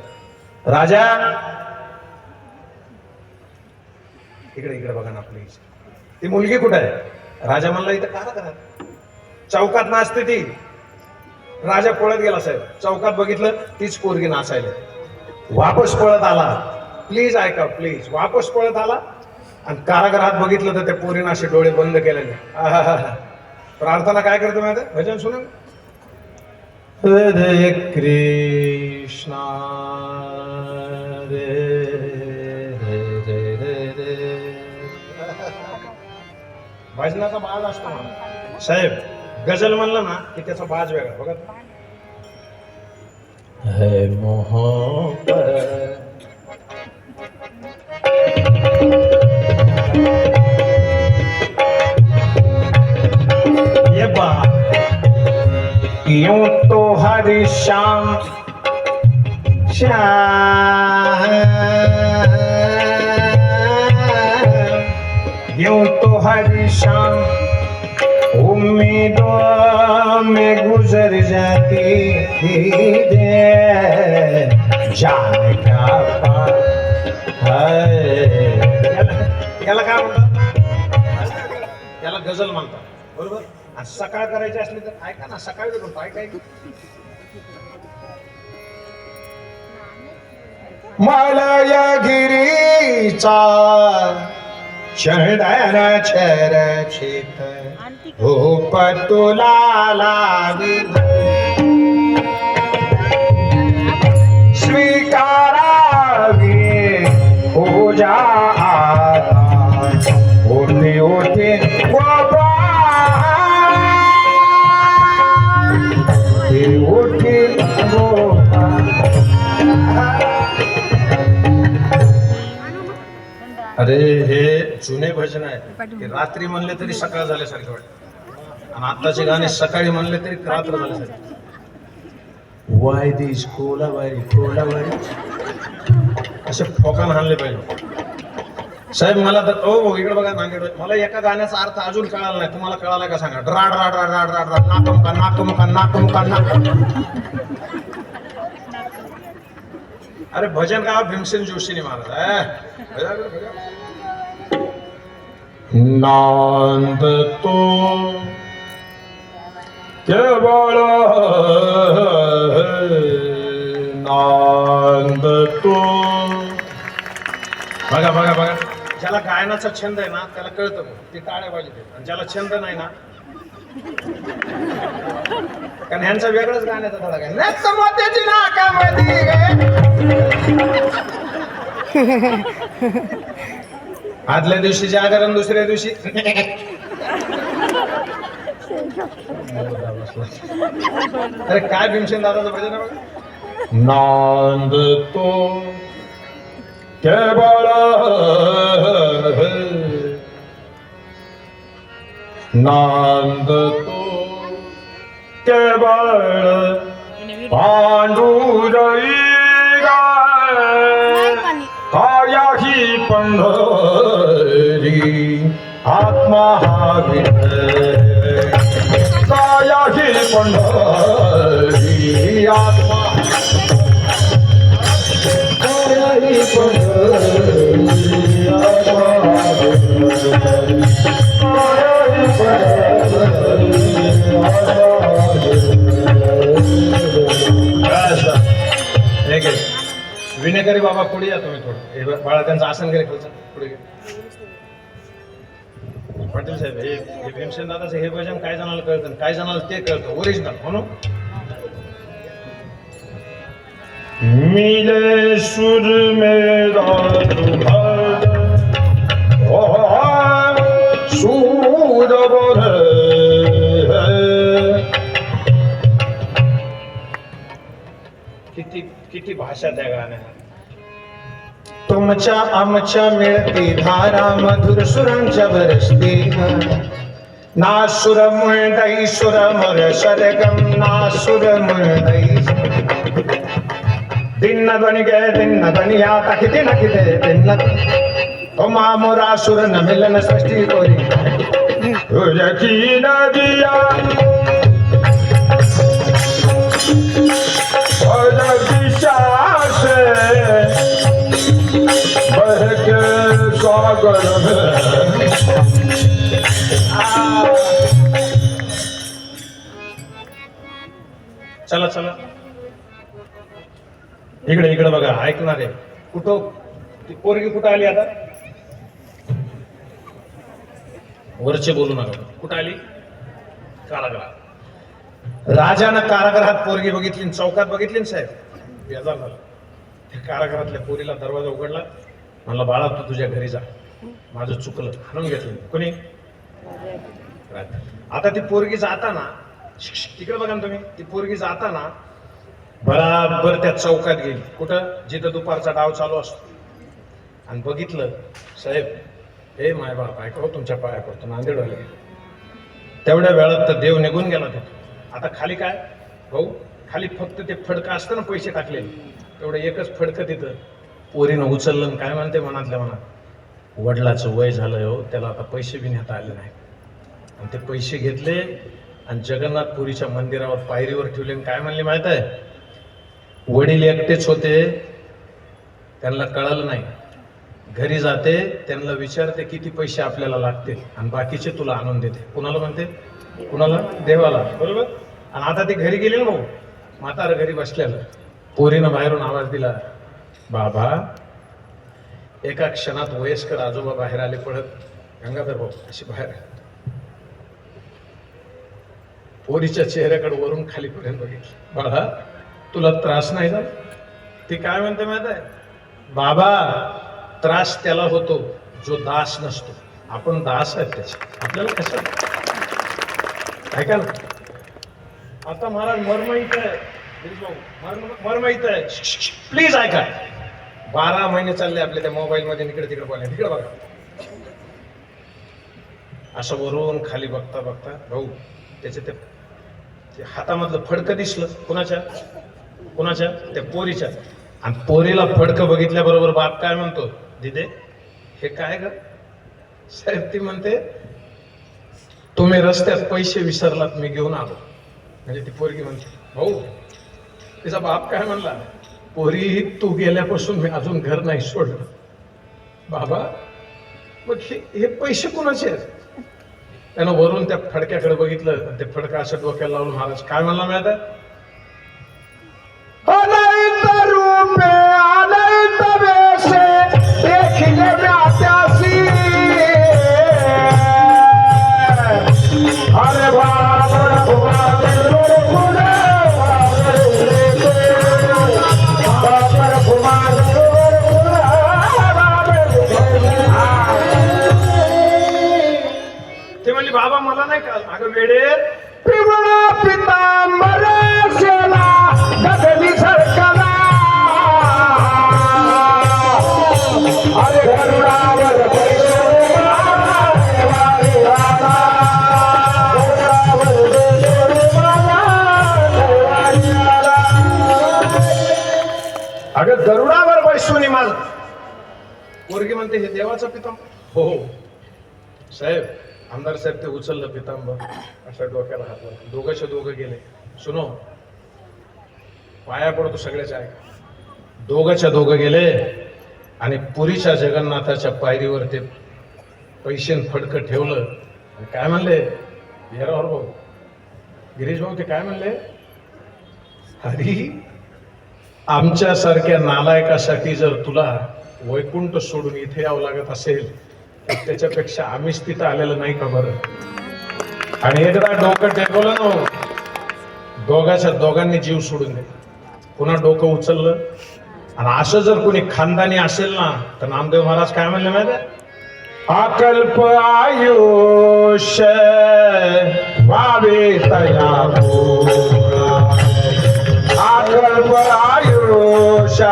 राजा इकडे इकडे बघा ना प्लीज. ती मुलगी कुठे आहे? राजा म्हणला इथं कारागृहात चौकात नाचते ती. राजा पळत गेला साहेब, चौकात बघितलं तीच पोरगी नाचायला. वापस पळत आला, प्लीज ऐका प्लीज, वापस पळत आला आणि कारागृहात बघितलं तर त्या पोरीनं असे डोळे बंद केलेले. प्रार्थना काय करतो माहिती आहे? भजन सुना. हरे कृष्णा भजनाचा बाज असतो ना साहेब. गझल म्हणलं ना की त्याचा बाज वेगळा. बघा, है मोहब्बत ये बा यूं तो हर शाम शाम, यूं तो हर शाम उम्मीदों में गुजर जाती थी जान क्या बात है. याला काय म्हणतात? याला गझल म्हणतात, बरोबर. आणि सकाळ करायची असली तर ऐका ना, सकाळी करतो ऐका. मलयगिरीचा चंदन चरचित धूप तुला लावी स्वीकारावी पूजा आता ओटे ओटे ओटे अरे हे जुने भजन आहे, रात्री म्हणले तरी सकाळ झाल्यासारखे वाटत, आणि आताचे गाणे सकाळी म्हणले तरी रात्र झाल्यासारखे. वाय दिस कोलावारी कोलावारी असे फोकान हाणले पाहिजे साहेब. मला तर हो इकडे बघा नांदेड, मला एका गाण्याचा अर्थ अजून कळाला नाही. तुम्हाला कळाला का सांगा? राड राड राड राड राड राड नाकम का नाकम का नाकम का नाकम. अरे भजन गाव भीमसेन जोशीने महाराज नांद तो केवळ नांद तो. बघा बघा बघा, ज्याला गायनाचा छंद आहे ना त्याला कळतं ते टाळ्या वाजवते, आणि ज्याला छंद नाही ना, कारण ह्यांचा वेगळाच गाण्याचा थोडा काय नसतं मोत्याची नाकामध्ये. आदल्या दिवशी जागरण, दुसऱ्या दिवशी अरे काय भीमसेन दादाचं भजन आहे बघा. नांद तो केवळ नांद तो केवळ पांडुरई कायाही पंढरी आत्मा हा विठ्ठल. कायाही पंढरी आत्मा कायाही पंढरी आत्मा कायाही पंढरी. विनेकरी बाबा पुढे या तुम्ही थोडं, हे बाळा त्यांचं आसन करे खालचं पुढे घ्या. पाटील साहेब हे भीमसेन दादाचं हे भजन काय जणाला कळतं, काय जणाला ते कळतं ओरिजिनल म्हणून. मिले सुर मेरा सूर किती किती भाषा त्या गाण्यात. तुमच्या आमच्या मिळती धारा मधुर सुरांच्या बरसते. नासुर मुळदै सुर मर सरगम नासुर मुळदै दिन्न ध्वनि गे दिन्न ध्वनि आता किती ना किती दिन्न ओ मामोरा सुर न मिलन सृष्टी कोरी तुझकी नदिया और दिशा से बह के सागर में चला चला इकडे इकडे बघा ऐकणार आहे कुठं ती पोरगी कुठं आली आता वरचे बोलू नका कुठं आली कारागृहात राजानं कारागृहात पोरगी बघितली चौकात बघितली ना साहेब बेजार झाला त्या कारागृहातल्या पोरीला दरवाजा उघडला म्हणला बाळा तू तुझ्या घरी जा माझं चुकलं आणून घेतलं कोणी आता ती पोरगी जाताना तिकडे बघा ना तुम्ही ती पोरगी जाताना बराबर त्या चौकात गेली कुठं जिथं दुपारचा डाव चालू असतो आणि बघितलं साहेब हे माय बाप ऐकव तुमच्या पाया पडतो नांदेडवाले तेवढ्या वेळात तर देव निघून गेला तिथं आता खाली काय भाऊ खाली फक्त ते फडकं असतं ना पैसे टाकलेले तेवढं एकच फडकं तिथं पोरीनं उचललं काय म्हणते मनातल्या मनात वडिलाचं वय झालं हो त्याला आता पैसे बी नेता आले नाही आणि ते पैसे घेतले आणि जगन्नाथपुरीच्या मंदिरावर पायरीवर ठेवले काय म्हणले माहित आहे वडील एकटेच होते त्यांना कळलं नाही घरी जाते त्यांना विचारते किती पैसे आपल्याला लागतील आणि बाकीचे तुला आणून देते कुणाला म्हणते कुणाला देवाला बरोबर आणि आता ते घरी गेले ना भाऊ म्हातारा घरी बसलेलं पोरीनं बाहेरून आवाज दिला बाबा एका क्षणात वयस्कर आजोबा बाहेर आले पडत गंगाधर भाऊ अशी बाहेर पोरीच्या चेहऱ्याकडे वरून खालीपर्यंत बघितलं बाळा तुला त्रास नाही झाला ती काय म्हणते माहित आहे बाबा त्रास त्याला होतो जो दास नसतो आपण दास आहेत त्याचे आपल्याला कसं ऐका ना आता महाराज मर्म इथं आहे प्लीज ऐका 12 महिने चालले आपल्या त्या मोबाईल मध्ये इकडे तिकडे बोलायला तिकडे बघा असं वरून खाली बघता बघता भाऊ त्याचे ते हातामधलं फडकं दिसलं कुणाच्या त्या पोरीच्या आणि पोरीला फडकं बघितल्याबरोबर बाप काय म्हणतो दिदे हे काय ग साहेब ती म्हणते तुम्ही रस्त्यात पैसे विसरलात मी घेऊन आलो म्हणजे ती पोरगी म्हणते भाऊ तिचा बाप काय म्हणला पोरी तू गेल्यापासून मी अजून घर नाही सोडलं बाबा मग हे पैसे कोणाचे आहेत त्यानं वरून त्या फडक्याकडे बघितलं ते फडका असं डोक्याला लावून महाराज काय म्हणला माहित आहे ते म्हणली बाबा मला नाही का अगं वेडे पिवळा पितांबर शेला गगनी सरकला अरे गरुडावर अगं गरुडावर बैसून माझ पोरगी म्हणते हे देवाचा पितांबर हो साहेब आमदार साहेब ते उचललं पितांबर अशा डोक्याला हात दोघं गेले सुनो पाया पडतो सगळ्याच्या ऐका दोघं गेले आणि पुरीच्या जगन्नाथाच्या पायरीवर ते पैसे फडकं ठेवलं आणि काय म्हणले हेरावर भाऊ गिरीश भाऊ ते काय म्हणले हरी आमच्यासारख्या नालायकासाठी जर तुला वैकुंठ सोडून इथे यावं लागत असेल त्याच्यापेक्षा आम्हीच तिथं आलेलं नाही का बरं आणि एकदा डोकं टेकवलं ना दोघांनी जीव सोडून दे पुन्हा डोकं उचललं आणि असं जर कोणी खानदानी असेल ना तर नामदेव महाराज काय म्हणले माहिती अकल्प आयुष्य व्हावे तया अकल्प आयुष्य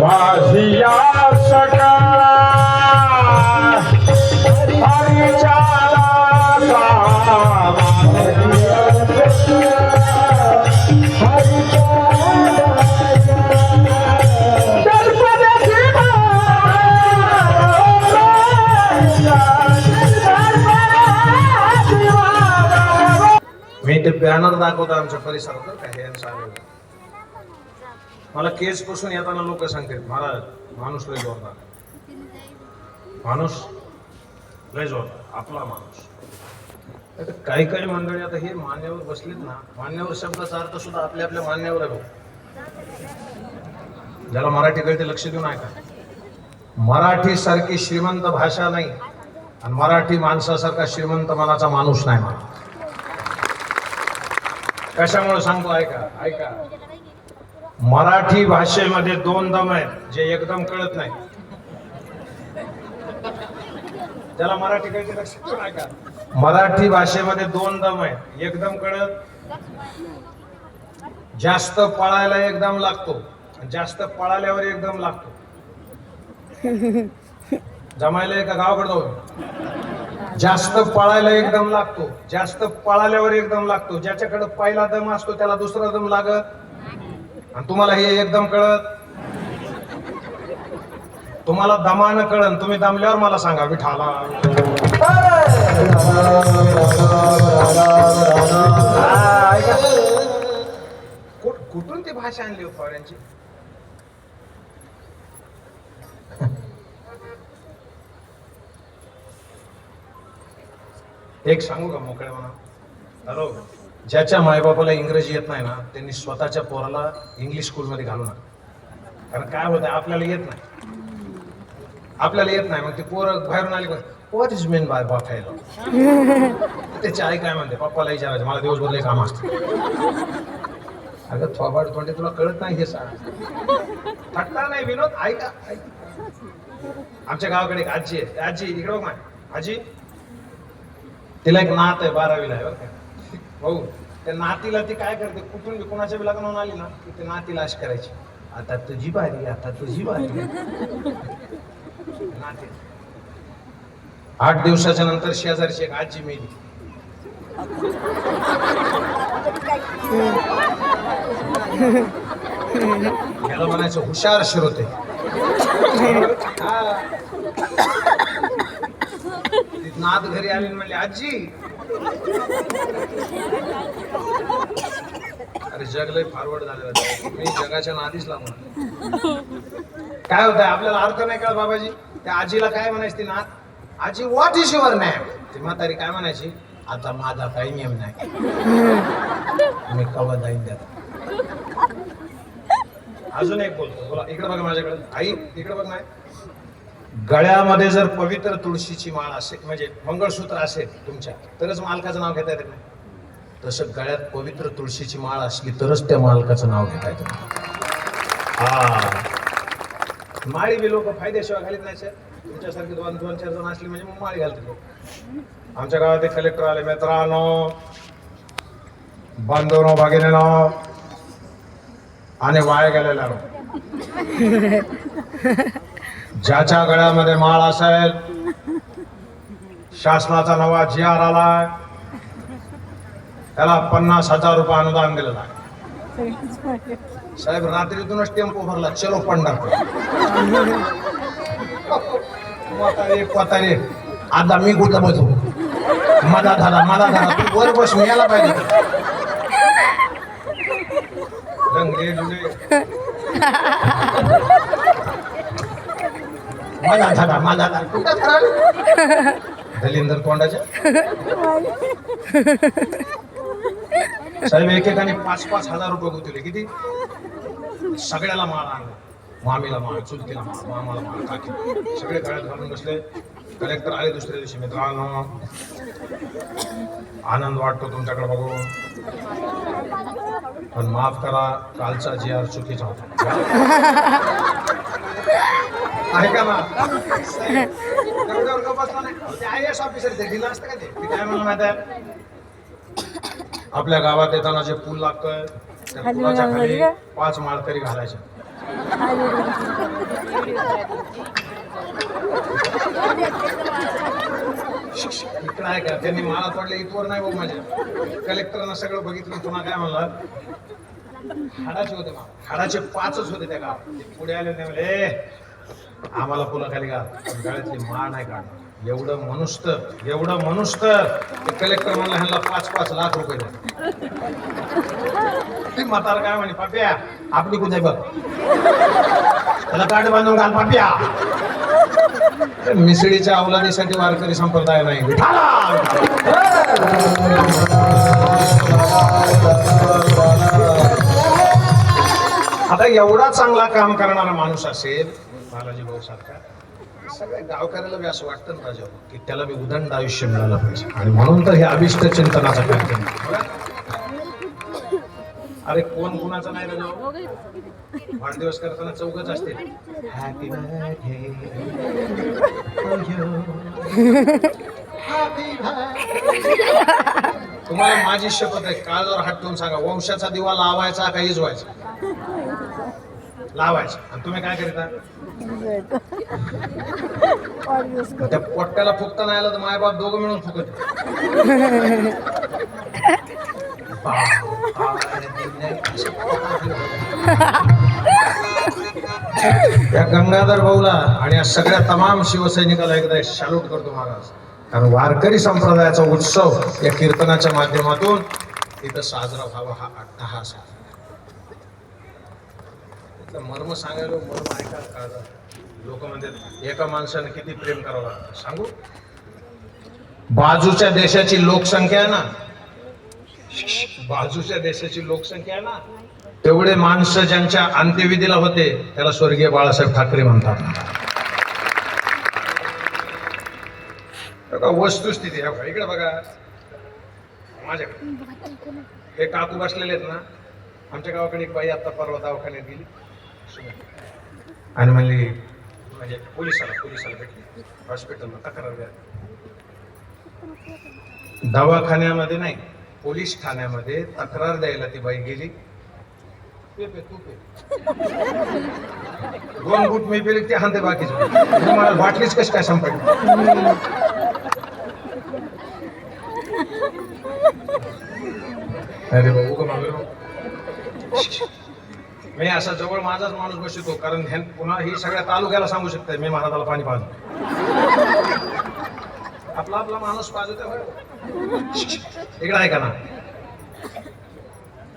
वासिया सका हरिचाला मी ते बॅनर दाखवतो आमच्या परिसरात बरं का, हे सांगेल. मला केस पासून येताना लोक सांगतात महाराज माणूस लय जोरदार, माणूस लय जोरदार, आपला माणूस. आता काही काही मंडळी आता हे मान्यवर बसलीत ना, मान्यवर शब्दाचा अर्थ सुद्धा आपल्या आपल्या मान्यवर आहे. ज्याला मराठी कळते लक्ष देऊन ऐका. मराठी सारखी श्रीमंत भाषा नाही आणि मराठी माणसासारखा श्रीमंत मनाचा माणूस नाही. मला कशामुळे सांगतो ऐका ऐका. मराठी भाषेमध्ये दोन दम आहेत जे एकदम कळत नाही. त्याला मराठी कळते लक्ष देऊन ऐका. मराठी भाषेमध्ये दोन दम आहेत, एकदम कळत, जास्त पळायला एकदम लागतो, जास्त पळाल्यावर एकदम लागतो. जमायला का गावाकडे जाऊ. जास्त पळायला एकदम लागतो, जास्त पळाल्यावर एकदम लागतो. ज्याच्याकडे पहिला दम असतो त्याला दुसरा दम लागत. आणि तुम्हाला हे एकदम कळत, तुम्हाला दमानं कळन. तुम्ही दमल्यावर मला सांगा विठाला. कुठून ती भाषा आणली हो फॉरेनची? एक सांगू का मोकळ्या म्हणा. हॅलो, ज्याच्या मायबापाला इंग्रजी येत नाही ना त्यांनी स्वतःच्या पोराला इंग्लिश स्कूलमध्ये घालू नका. कारण काय होतं आपल्याला येत नाही, आपल्याला येत नाही. मग ते पोरं बाहेरून आली, व्हॉट इज मीन बाय बॉफेलो. त्याची आई काय म्हणते, पप्पाला विचारायचं मला दिवसभर लय काम असतं. अगं थोबाड तोंडे तुला कळत नाही हे सांग. थट्टा नाही विनोद. ऐका आमच्या गावाकडे एक आजी आहे. आजी इकडे बघ ना. आजी तिला एक नात आहे, 12वीला आहे बरं का भाऊ. त्या नातीला ती काय करते, कुठून बी कोणाच्या बी लग्नावून आली ना की ते नातीला अशी करायची, आता तुझी बारी, आता तुझी बारी. नाती 8 दिवसाच्या नंतर शेजारची एक आजी मेली. याला म्हणायचं हुशार श्रोते. नात घरी आली म्हणली आजी, अरे जग लय फॉरवर्ड झालेलं, मी जगाच्या नादीच लागणार. काय होतंय आपल्याला अर्थ नाही कळत बाबाजी. त्या आजीला काय म्हणायची ती नात, आजी व्हॉट इज युअर नेम. ती म्हातारी काय म्हणायची, आता माझा काही नियम नाही, मी कवा जाईन त्यात. अजून एक बोलतो, बोला इकडे बघा माझ्याकडे. आई इकडे बघ. नाही, गळ्यामध्ये जर पवित्र तुळशीची माळ असेल, म्हणजे मंगळसूत्र असेल तुमच्या, तरच मालकाचं नाव घेता येत नाही. तसं गळ्यात पवित्र तुळशीची माळ असली तरच त्या मालकाचं नाव घेता येतं. हा, माळी बी लोक फायद्याशिवाय घालीत नाही सर. तुमच्यासारखे 2-4 जण असले म्हणजे मग माळी घालते. आमच्या गावात एक कलेक्टर आले. मित्रांनो, बांधवनो, भगिनीनो आणि वाया गेलेल्या, ज्याच्या गळ्यामध्ये माळ असेल, शासनाचा नवा GR आलाय, त्याला 50,000 रुपये अनुदान दिलेलं आहे. साहेब रात्रीतूनच टेम्पो भरला, चलो पंढरपूर. आता मी कुठं बसू, मला धरा तू वर बस, मी यायला पाहिजे. रंगले डुले मला दलिंदर तोंडाच्या. साहेब एकेकाने 5,000 रुपये गुंतवले. किती? सगळ्याला माळ आणला, मामीला माळ, चुलतीला माळ, मामाला माळ, काकी, सगळे गळ्यात घालून बसले. कलेक्टर आले दुसऱ्या दिवशी. मित्रांनो, आनंद वाटतो तुमच्याकडे बघून, पण माफ करा, कालचा GR चुकीचा होता. ऐका ना, IAS ऑफिसर ते दिलं असतं का ते काय मला माहित आहे. आपल्या गावात येताना जे पूल लागतोय त्या पुलाच्या खाली 5 माळ तरी घालायचे. इकडं आहे का त्यांनी माळा तोडल्या इथवर नाही बघ माझ्या कलेक्टरनं सगळं बघितलं. पुन्हा काय म्हणला हाडाचे होते माळ, हाडाचे 5च होते त्या गावात. ते पुढे आले ते म्हणले आम्हाला पुलाखाली गाळ्यातली माळ नाही काढ. एवढं मनुष्य ते कलेक्टर म्हणला ह्यांना 5-5 लाख रुपये द्या. ती म्हातारा काय म्हणे पाप्या आपली कुठे बघ त्याला काढ बांधून घाल पाप्या. मिसळीच्या अवलादीसाठी वारकरी संप्रदाय नाही. आता एवढा चांगला काम करणारा माणूस असेल बालाजी भाऊ सारखा, सगळ्या गावकऱ्याला बी असं वाटतं ना राजा की त्याला बी उदंड आयुष्य मिळालं पाहिजे. आणि म्हणून तर हे अभिष्ट चिंतनाचा कार्यक्रम. अरे कोण कुणाचा नाही राजा, वाढदिवस करताना 4घच असते. हॅपी बर्थडे तुम्हाला माझी शपथ आहे, काळजावर हात ठेवून सांगा, वंशाचा दिवा लावायचा का इजवायचा? लावायचा. आणि तुम्ही काय करता? त्या पोट्ट्याला फुकता नाही आलं तर मायबाप दोघं मिळून फुकत. या गंगाधर भाऊला आणि या सगळ्या तमाम शिवसैनिकाला एकदा सॅल्यूट करतो महाराज. कारण वारकरी संप्रदायाचा उत्सव या कीर्तनाच्या माध्यमातून इथं साजरा व्हावा हा अट्टहास आहे. मर्म सांगायला मर्म ऐकायला कळलं. लोक म्हणतात एका माणसाने किती प्रेम करावं लागतं सांगू. बाजूच्या देशाची लोकसंख्या आहे ना, बाजूच्या देशाची लोकसंख्या आहे ना, तेवढे माणसं ज्यांच्या अंत्यविधीला होते त्याला स्वर्गीय बाळासाहेब ठाकरे म्हणतात. वस्तुस्थिती इकडे बघा माझ्याकडे हे काकू बसलेले आहेत ना. आमच्या गावाकडे एक बाई आता परवा दवाखान्यात गेली आणि म्हणली म्हणजे पोलिसाला भेटली हॉस्पिटलला तक्रार द्या. दवाखान्यामध्ये नाही पोलीस ठाण्यामध्ये तक्रार द्यायला ती बाई गेली. तू 2 गुट मी पेली ते हानते बाकीचे मला वाटलीच कशी काय संपली. अरे बाबू का मागे मी असा जवळ माझाच माणूस बसतो. कारण पुन्हा ही सगळ्या तालुक्याला सांगू शकते मी महाराजाला पाणी पाजतो. आपला माणूस पाजतो. इकडे आहे का ना.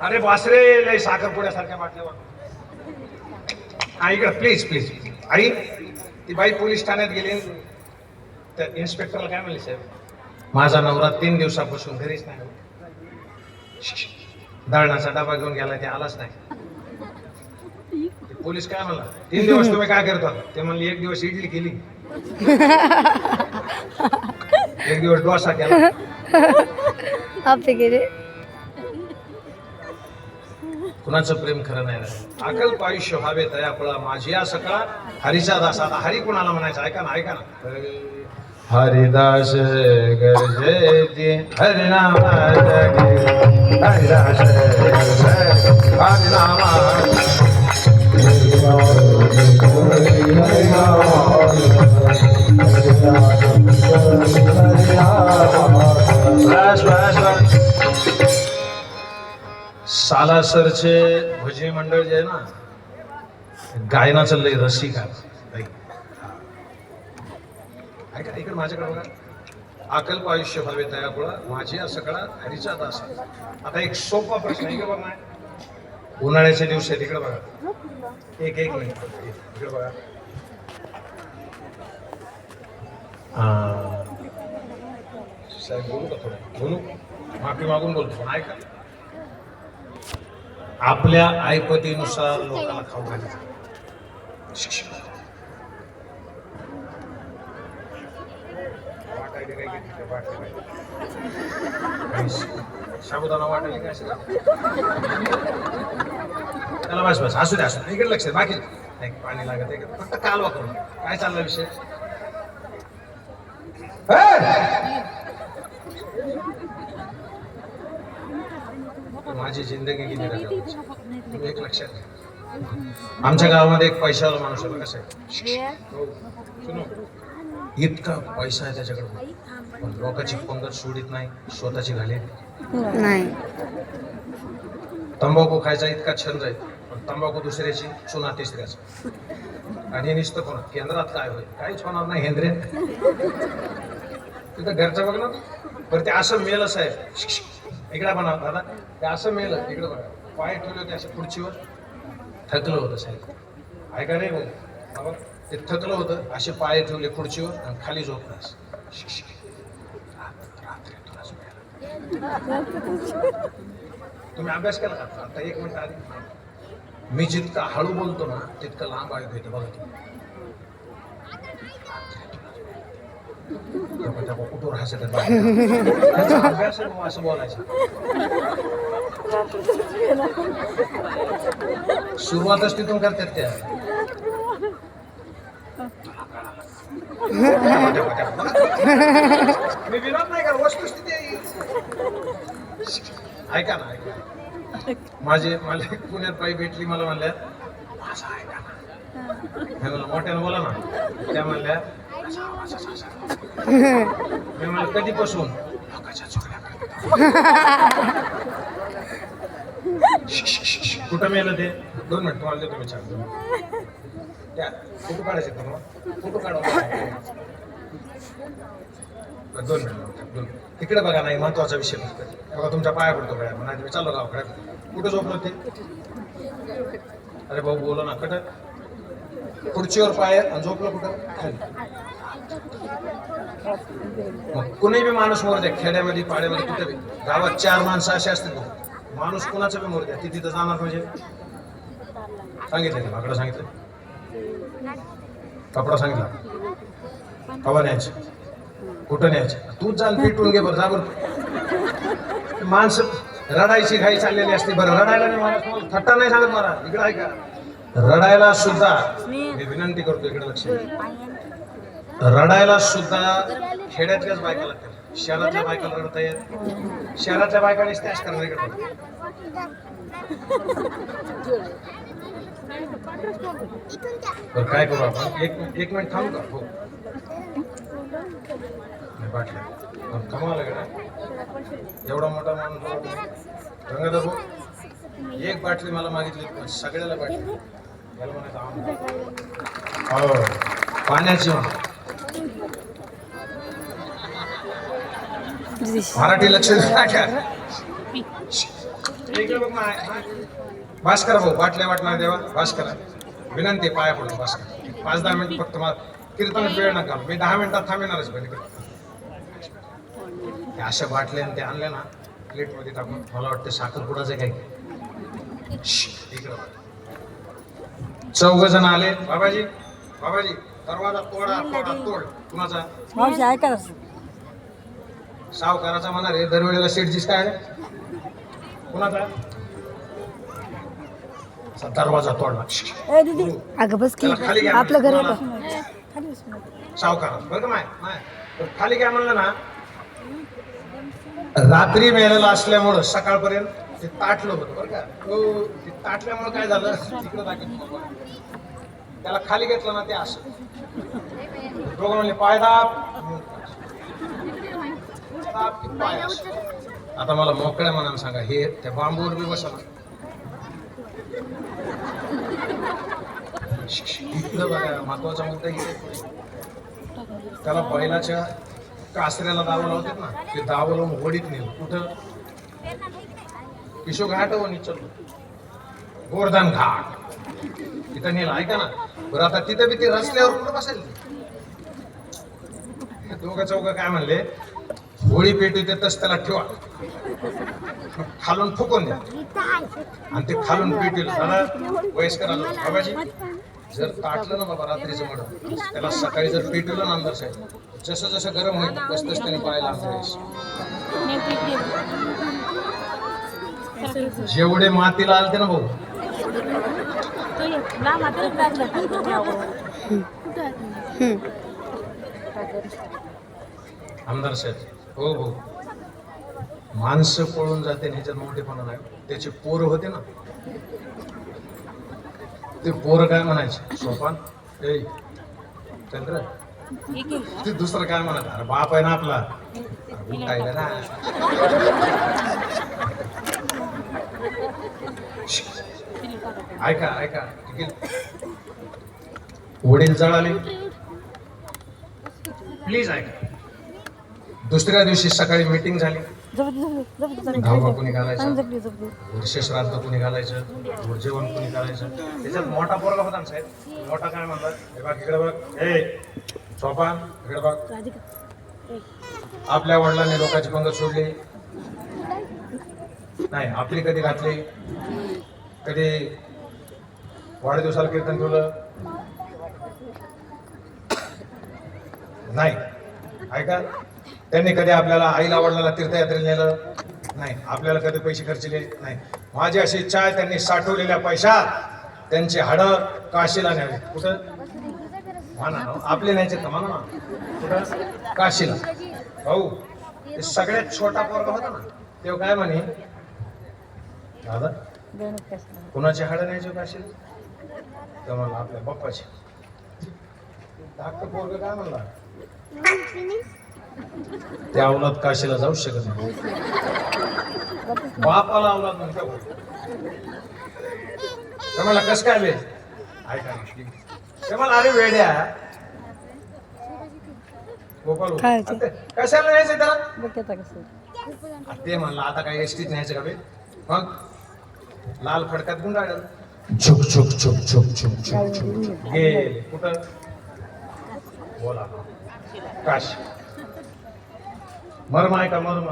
अरे बासरे लय साखरपुड्यासारख्या वाटल्यावर इकडे प्लीज आई. ती बाई पोलीस ठाण्यात गेली. त्या इन्स्पेक्टरला काय म्हणले साहेब माझा नवरा 3 दिवसापासून घरीच नाही. दळणाचा डबा घेऊन गेला ते आलाच नाही. पोलीस काय म्हणला 3 दिवस तुम्ही काय करता? ते म्हणले 1 दिवस इडली केली, 1 दिवस डोसा केला. कुणाचं प्रेम खरं नाही राहिलं. अकल्प आयुष्य व्हावे तयापळा माझी या सकाळ हरीचा दास. आता हरी कुणाला म्हणायचं ऐका ना. हरिदास गरजे हरिनाम हरिदास हरिनाम. सालासरचे भजनी मंडळ जे आहे ना गायनाचं लय रसिक आहे. ऐका इकडे माझ्याकडे बघा. अकल्प आयुष्य व्हावे तयाकुळा माझी या सकाळ हरीचा दास. आता एक सोपा प्रश्न इकडे बघा. उन्हाळ्याचे दिवस आहेत इकडे बघा. एक मिनिट इकडे बघा. साहेब बोलू का थोडं? बोलू माफी मागून बोलतो पण ऐका. आपल्या ऐपतीनुसार लोकांना खाऊ घालायचं. साबुदाणा वाटायला काय असेल त्याला बस असू दे इकडे लक्ष बाकी नाही. पाणी लागत आहे फक्त कालवा करून. काय चालला विषय? तर माझी जिंदगी गेली राजा. एक लक्षात घ्या, आमच्या गावामध्ये एक पैशावाला माणूस होता. कसं आहे हो, सुनो, इतका पैसा आहे त्याच्याकडे, पण लोकांची पंगत सोडित नाही, स्वतःची घाले. नाही. तंबाखू खायचा इतका छंद आहे, पण तंबाखू दुसऱ्याची, चुना तिसऱ्याचा. आणि हे नुसतं कोणा केंद्रात काय होईल, काहीच होणार नाही हेंद्रे. तिथं घरचं बघ ना, बरं ते असं मेलं साहेब, इकडे म्हणा दादा, ते असं मेलं, इकडे बघा, पाय ठेवले होते अशा खुर्चीवर, थकलं होतं साहेब. ऐका नाही भाऊ बाबा, ते थकलं होतं, असे पाय ठेवले खुर्चीवर आणि खाली झोपलास. तुम्ही अभ्यास केला का आता? एक मिनिट आधी, मी जितका हळू बोलतो ना तितकं लांब ऐकू येतं बघा तुम्ही. कुठून हसत अभ्यास असं बोलायचं. सुरुवातच तिथून करतात त्या. मी विनोद नाही का, वस्तुस्थिती आहे. ऐका ना, ऐका, मला पुण्यात बाई भेटली, मला म्हणल्या माझा ऐका ना, मला मोठ्यानं बोला ना. त्या म्हणल्या मी म्हणलं कधीपासून, लोकांच्या चोऱ्या कुठं मेलं ते? 2 मिनिट तुम्हाला देतो मी छान. त्या फोटो काढायचे तुम्हाला, फोटो काढा. 2 मिनिट तिकडे बघा, नाही महत्वाचा विषय बघा, तुमच्या पाया पडतो काय नाही, चाललो गावाकडे. कुठं झोपलो ते? अरे भाऊ बोला ना. कुठं? खुर्चीवर पाय आणि झोपलं कुठं? खाली. मग कुणी बी माणूस मोर द्या, खेड्यामध्ये पाड्यामध्ये कुठे बी, गावात 4 माणसं असे असतील, माणूस कुणाचं बी मोर द्या, ती तिथं जाणार. म्हणजे सांगितलं का आकडं? सांगितलं. कपडा सांगितला, कवा न्यायचं, कुठं न्यायचं, तूच जाण पेटून घे बरं, जा बरं. माणसं रडायची घाई चाललेली असते. बरं रडायला नाही, माणूस थट्टा नाही सांगत मला. इकडे ऐका, रडायला सुद्धा मी विनंती करतो, इकडे लक्ष द्या. रडायला सुद्धा खेड्यातल्याच बायका लागतात, शहरातल्या बायकाला रडता येत. शहरातल्या बायकांनीच त्याच करणार. इकडे बरं काय करू आपण, एक मिनिट थांबू का? हो बाटल्या कमावलं का? एवढा मोठा माणूस गंगाधर भाऊ, एक बाटली मला मागितली, पण सगळ्याला बाटली. याला म्हणायचं हो पाण्याची. मराठी लक्ष बास करा भाऊ, बाटल्या वाटणार देवा, बास करा. विनंती, पाया पडतो, बास करा. 5-10 मिनिट फक्त मला कीर्तन वेळ नका, मी 10 मिनिटात थांबणारच. अशा बाटल्या ते आणल्या ना प्लेटमध्ये टाकून, मला वाटतं साखरपुडाचं काही. चौघ जण आले. बाबाजी बाबाजी दरवाजा तोडा तोडा तोड. कुणाचा? ऐका, सावकाराचा म्हणणार आहे. दरवेळेला शेठजीच काय? कुणाचा? दरवाजा तोडला. अगं बस की, खाली घ्या आपलं घर सावकार. बरं का माय खाली काय म्हणलं ना, रात्री मेलेला असल्यामुळं सकाळपर्यंत ते ताटलं होतं. बरं का, तो ते ताटल्यामुळं काय झालं, तिकडं दाखवतो त्याला खाली घेतलं ना, ते असं दोघं म्हणले पायदाब. आता मला मोकळ्या मनानं सांगा, हे त्या बांबूवर बी बसला. इथलं बघा महत्वाचा मुद्दा इथे, त्याला बैलाच्या कासऱ्याला दावलं होते ना, ते दावलं वडीत नेलं. कुठं? किशो घाट व निचल गोवर्धन घाट तिथं नेलं. ऐका ना, बरं आता तिथं बी ते रस्त्यावर कुठं बसेल? दोघं चौघं काय म्हणले, होळी पेटू देतच त्याला ठेवा, खालून फुकून द्या. आणि ते खालून पेटेल. वयस्कर आलो बाबाजी, जर ताटलं ना बाबा रात्रीचं म्हणून, त्याला सकाळी जर पेटवलं ना अंदर साहेब, जसं जसं गरम होईल तस तस त्याने पाहायला अंदर. जेवढे मातीला आलते ना भाऊ, आमदार साहेब, हो हो माणसं पळून जाते आणि ह्याच्यात मोठेपणा नाही. त्याचे पोरं होते ना, ते पोरं काय म्हणायचे, सोपान ए चंद्र, ते दुसरं काय म्हणत, अरे बाप आहे ना आपला, अरे उठायला ना. ऐका ऐका, वडील जळाले, प्लीज ऐका. दुसऱ्या दिवशी सकाळी मीटिंग झाली. धावगा कुणी घालायचं, विशेष श्राद्ध कुणी घालायचं, जेवण कुणी करायचं. त्याच्यात मोठा पोरगा होता ना साहेब. मोठा काय म्हणतात, हे बघ इकडे बघ, ए सोपान इकडे बघ. आपल्या वडिलांनी लोकांची पंगत सोडली नाही, आपली कधी घातली, कधी वाढदिवसाला कीर्तन ठेवलं नाही. ऐका, त्यांनी कधी आपल्याला आईला वडिलाला तीर्थयात्रेला नेलं नाही, आपल्याला कधी पैसे खर्चले नाही. माझी अशी इच्छा आहे, त्यांनी साठवलेल्या पैशात त्यांची हाडं काशीला न्यावी. कुठं म्हणा ना, आपले न्यायचे का म्हणा ना, कुठं काशीला. भाऊ ते सगळ्यात छोटा पोरगा होता ना, तेव्हा काय म्हणे, दादा कुणाची हाडं न्यायची काशीला, तर म्हणला आपल्या बाप्पाची. धाकटं पोरग काय म्हणला, त्या अवलाद काशीला जाऊ शकत नाही, बापाला अवलाद म्हणतो. तर मला कस काय वेळ, ऐका ते मला, अरे वेड्या गोपाल कशाला न्यायचं त्याला. ते म्हणलं आता काय एसटीत न्यायचं का बे, मग लाल फडकात गुंडाळलं, छुक छुक छुक छुक छुक छुक छुक गेले कुठं, बोला काशी. मर्म आहे का मर्म.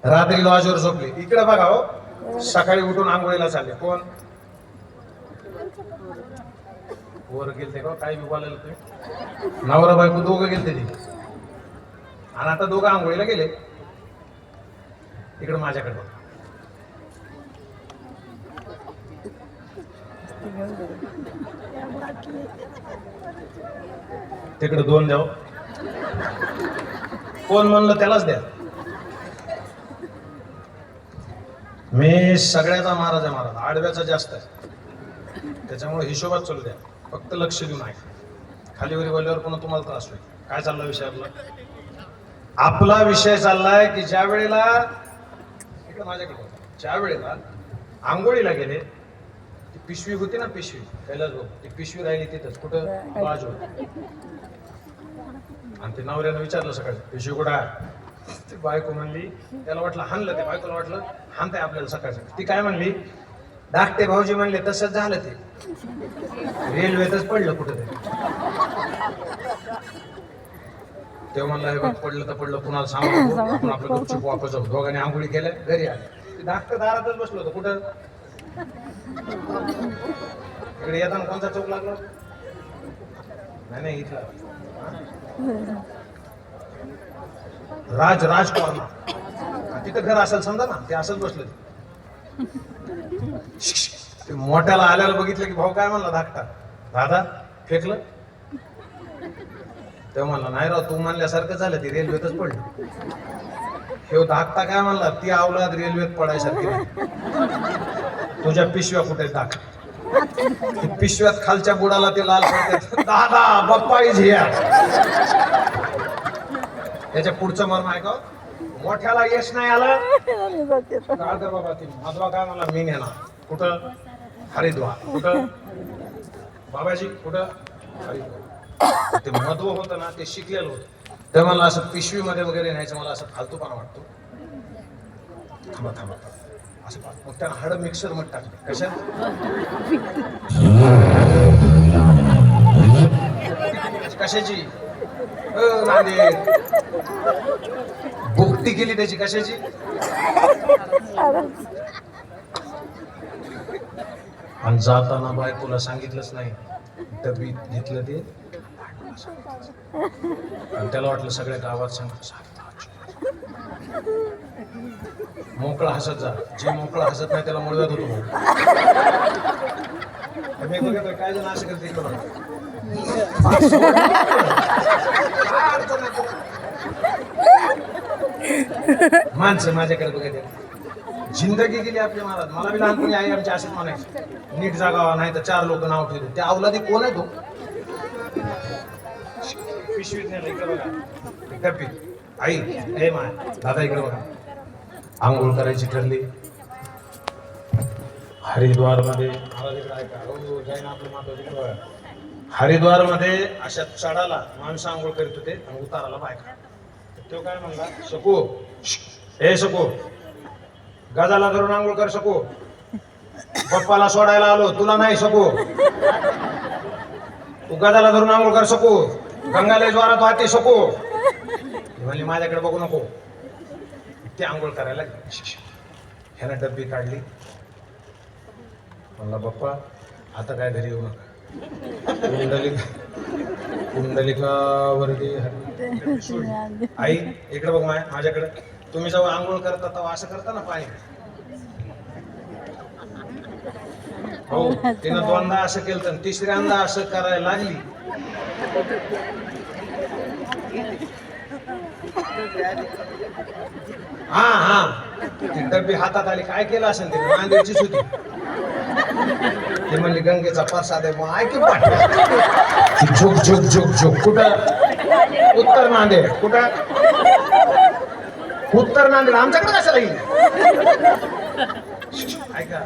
रात्री लॉजवर झोपले. इकडे बघा हो, सकाळी उठून आंघोळीला चालले. कोण वर गेलते का, काय बोलायला तुम्ही, नवरा बायको दोघं गेलते ते, आणि आता दोघं आंघोळीला गेले. इकडे माझ्याकडे बघा, तिकडे दोन द्याव. कोण म्हणलं त्यालाच द्या. मी सगळ्याचा महाराज आहे, महाराज आडव्याचा जास्त आहे, त्याच्यामुळे हिशोबात चालू द्या. फक्त लक्ष देऊन ऐका. खालीवरी बोलल्यावर पुन्हा तुम्हाला त्रास होईल. काय चालला विषय आपला, आपला विषय चाललाय की ज्या वेळेला इकडे माझ्याकडे, ज्या वेळेला आंघोळीला गेले, ती पिशवी होती ना, पिशवी कैलास भाऊ, ती पिशवी राहिली तिथंच कुठं, बाजूला. आणि ते नवऱ्यानं विचारलं सकाळी, पिशवी कुठं आहे. ती बायको म्हणली, त्याला वाटलं हाणलं, ते बायकोला वाटलं हाणताय आपल्याला सकाळ सकाळी. ती काय म्हणली, धाकटे भाऊजी म्हणले तसंच झालं, ते रेल्वेतच पडलं कुठं ते. तेव्हा म्हणलं हे बघ, पडलं तर पडलं, कुणाला सांगू, आपण आपलं गुपचूप वापस जाऊ. दोघांनी आंघोळी केल्या, घरी आले. ते धाकटं दारातच बसलो होतं. कुठं, इकडे येताना कोणता चौक लागला, नाही नाही इथला राज कॉर्नर, तिथं घर असेल समजा ना, ते असंच बसलं. ते मोठ्याला आल्याला बघितलं की भाऊ काय म्हणला, धाकटा दादा फेकलं. तेव्हा म्हणला नाही राव, तू म्हणल्यासारखं झालं, ती रेल्वेतच पडली. हे धाकटा काय म्हणला, ती अवलाद रेल्वेत पडायसारखी नाही. तुझ्या पिशव्या कुठे टाक, पिशव्यात खालच्या बुडाला ते लाल पडते, दादा बाप्पा इज हिअर. त्याच्या पुढचं मर्म आहे का, मोठ्याला यश नाही आलं, काय कर बाबा, ती माधवा काय मला मी नेणार. कुठं, हरिद्वार. कुठं, बाबाजी कुठं, हरिद्वार. ते मध्व होतं ना, ते शिकलेलं होतं. ते मला असं पिशवीमध्ये वगैरे न्यायचं, मला असं फालतूपणा वाटतो. थांबा थांबा असं, मग त्याला हाड मिक्सर मध्ये टाकले. कशात, कशाची नांदेड भुकटी केली त्याची, कशाची. आणि जाताना बायकोला सांगितलंच नाही, डबीत घेतलं ते, आणि त्याला वाटलं सगळ्या गावात सांगतो. मोकळा हसत जा, जे मोकळा हसत नाही त्याला मुळव्यात होतो. मी बघतोय काय जण असं करते, माणसं माझ्याकडे बघायचे जिंदगी गेली आपली महाराज. मला बी लहानपणी आई आमच्या असेच म्हणायचे, नीट जागावा नाही तर 4 लोक नाव ठेवतो. त्या अवलादी कोण आहे तो? पिशवीत नेलं इकडे बघा डब्बी. आई हे माय दादा इकडे बघा. आंघोळ करायची ठरली हरिद्वार मध्ये. महाराज इकडे ऐका, हो जाईन आपलं माता तिकडे बघा. हरिद्वार मध्ये अशा चढाला माणसं आंघोळ करीत होते आणि उताराला बायका. तो काय म्हणला, शकू हे शकू गजाला धरून आंघोळ कर शकू. पप्पाला सोडायला आलो तुला नाही शकू. तू गजाला धरून आंघोळ कर शकू. गंगाला ज्वारात वाहते शकू. म्हणली माझ्याकडे बघू नको. ते आंघोळ करायला ह्यानं डब्बी काढली. म्हणला बाप्पा आता काय घरी येऊ नका. कुंडलिकावरती आई इकडे बघ माझ्याकडे. तुम्ही जेव्हा आंघोळ करता तेव्हा असं करता ना पाणी. हो तिनं 2दा असं केलं तर 3ऱ्यांदा असं करायला लागली. हा ती डब्बी हातात आली. काय केलं असेल ते नांदेडचीच होती. ते म्हणली गंगेचा प्रसाद आहे. मग ऐक झोक झोक झोक झोक. कुठं? उत्तर नांदेड. कुठं? उत्तर नांदेड. आमच्याकडे कशाला येईल? ऐका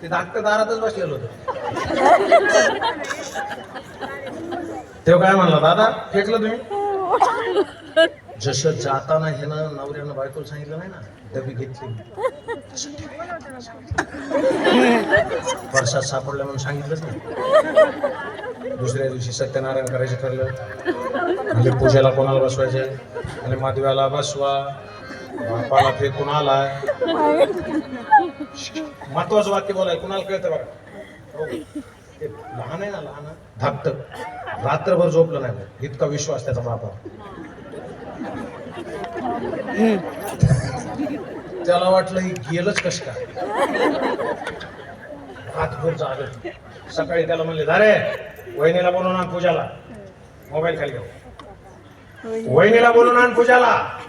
ते धाकटं दारातच बसलेलं होतं. तेव्हा काय म्हणला, दादा फेकलं तुम्ही? जसं जाताना ह्यानं नवऱ्यानं बायकोला सांगितलं नाही ना, डबी घेतली प्रसाद सापडला म्हणून सांगितलंच नाही. दुसऱ्या दिवशी सत्यनारायण करायचं ठरलं. म्हणजे पूजेला कोणाला बसवायचे आणि माधव्याला बसवा. बापाला फेकून आलाय. महत्वाचं वाक्य बोलाय कुणाला कळतं बघा. हो. ते लहान आहे ना, लहान धाकट रात्रभर झोपलं नाही. इतका विश्वास त्याचा बापावर. त्याला वाटलं ही गेलंच कस काय. रातभर जागत. सकाळी त्याला म्हणले अरे वहिनीला बोलून आण पूजाला. मोबाईल खाली घेऊ. वहिनीला बोलून आण पूजाला.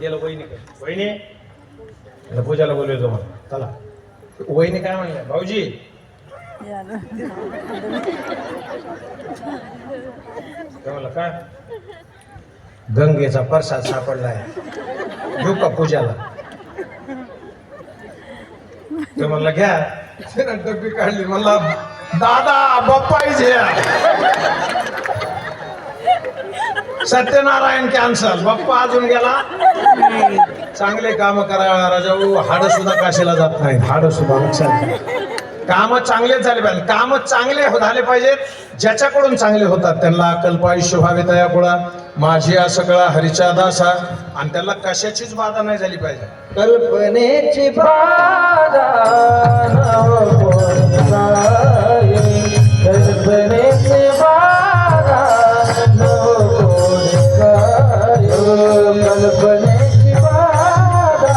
गेलो वहिनीकडे. वहिनी पूजाला बोलवतो मला. चला. वहिनी काय म्हणल्या, भाऊजी म्हणलं काय? गंगेचा प्रसाद सापडलाय, घेऊ का पूजाला? ते म्हणलं घ्या. डब्बी काढली. म्हणला दादा बाप्पाईचे सत्यनारायण कॅन्सल. बाप्पा अजून गेला. चांगले काम करा राजाऊ. हाड सुद्धा काशीला जात नाही. हाड सुद्धा लक्षात घ्या. काम चांगले झाले पाहिजे. काम चांगले झाले पाहिजेत. ज्याच्याकडून चांगले होतात त्यांना अकल्प आयुष्य व्हावे तयापुळा. माझी हा सगळा हरीचा दासा. आणि त्याला कशाचीच बाधा नाही झाली पाहिजे. कल्पनेची बाधा कल्पनेची बाधा कल्पनेची बाधा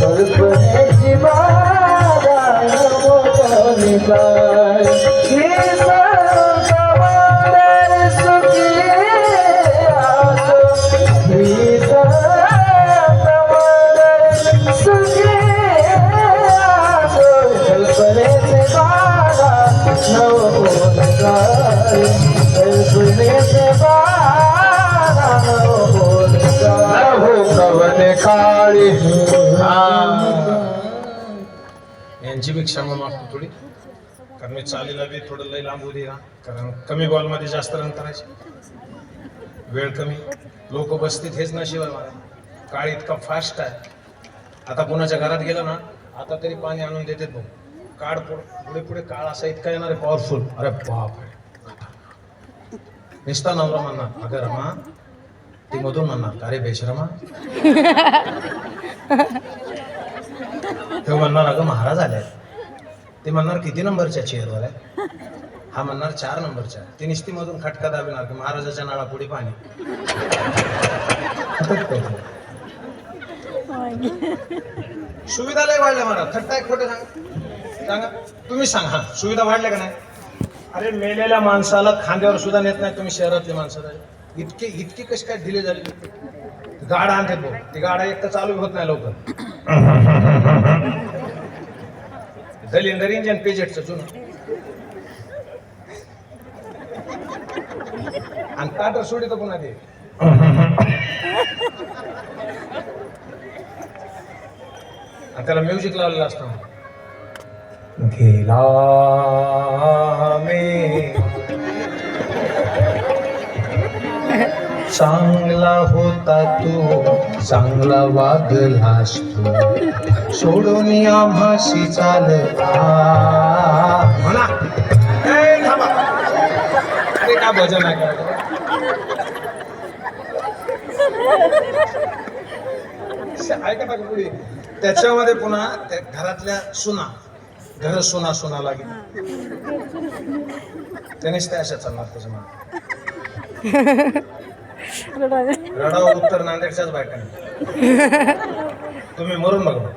कल्पनेची बाधा काळी. यांची बी क्षमा मागतो थोडी, कारण मी चालीला बी थोडं लय लांबू दे ना. कारण कमी बॉल मध्ये जास्त रन करायचे, वेळ कमी, लोक बसतील हेच नशिबाय मला. काळ इतका फास्ट आहे. आता कोणाच्या घरात गेलं ना, आता तरी पाणी आणून देतात भाऊ. काळ पुढे पुढे काळ असा इतका येणार आहे पॉवरफुल. अरे बाप रे. निस्ता नवरा म्हणणार अगं रमा, ती मधून म्हणणार अरे बेशरमा. ते म्हणणार अगं महाराज आले. ते म्हणणार किती नंबरच्या चेअरवर आहे? हा म्हणणार 4 नंबरच्या. ती निस्ती मधून खटका दाबणार की महाराजाच्या नाळा पुढे पाणी. सुविधा लय वाढल्या महाराज. खट्टा एक खोटं सांगा, सांगा तुम्ही सांगा. हा सुविधा वाढल्या का नाही? अरे मेलेल्या माणसाला खांद्यावर सुद्धा नेत नाही तुम्ही शहरातले माणसं इतके इतके कशी काय दिले झाले गाडा आणतात भाऊ ती गाडा एक तर चालू होत नाही लवकर दलिंदर इंजन पेजेटचं जुनं आणि ताटर सोडी तर पुन्हा ते आणि त्याला म्युझिक लावलेलं असतं गेला मे चांगला होता तू चांगला वागलास तू सोडून आम्हाशी चालला म्हणा ए, थांबा. अरे का भजन आहे का ऐका का पुढे त्याच्यामध्ये पुन्हा त्या घरातल्या सुना घर सुना सुना लागेल त्यानेच त्या अशा चालणार त्याच्या मागे रडाव उत्तर नांदेडच्याच बायकांनी तुम्ही मरून बघा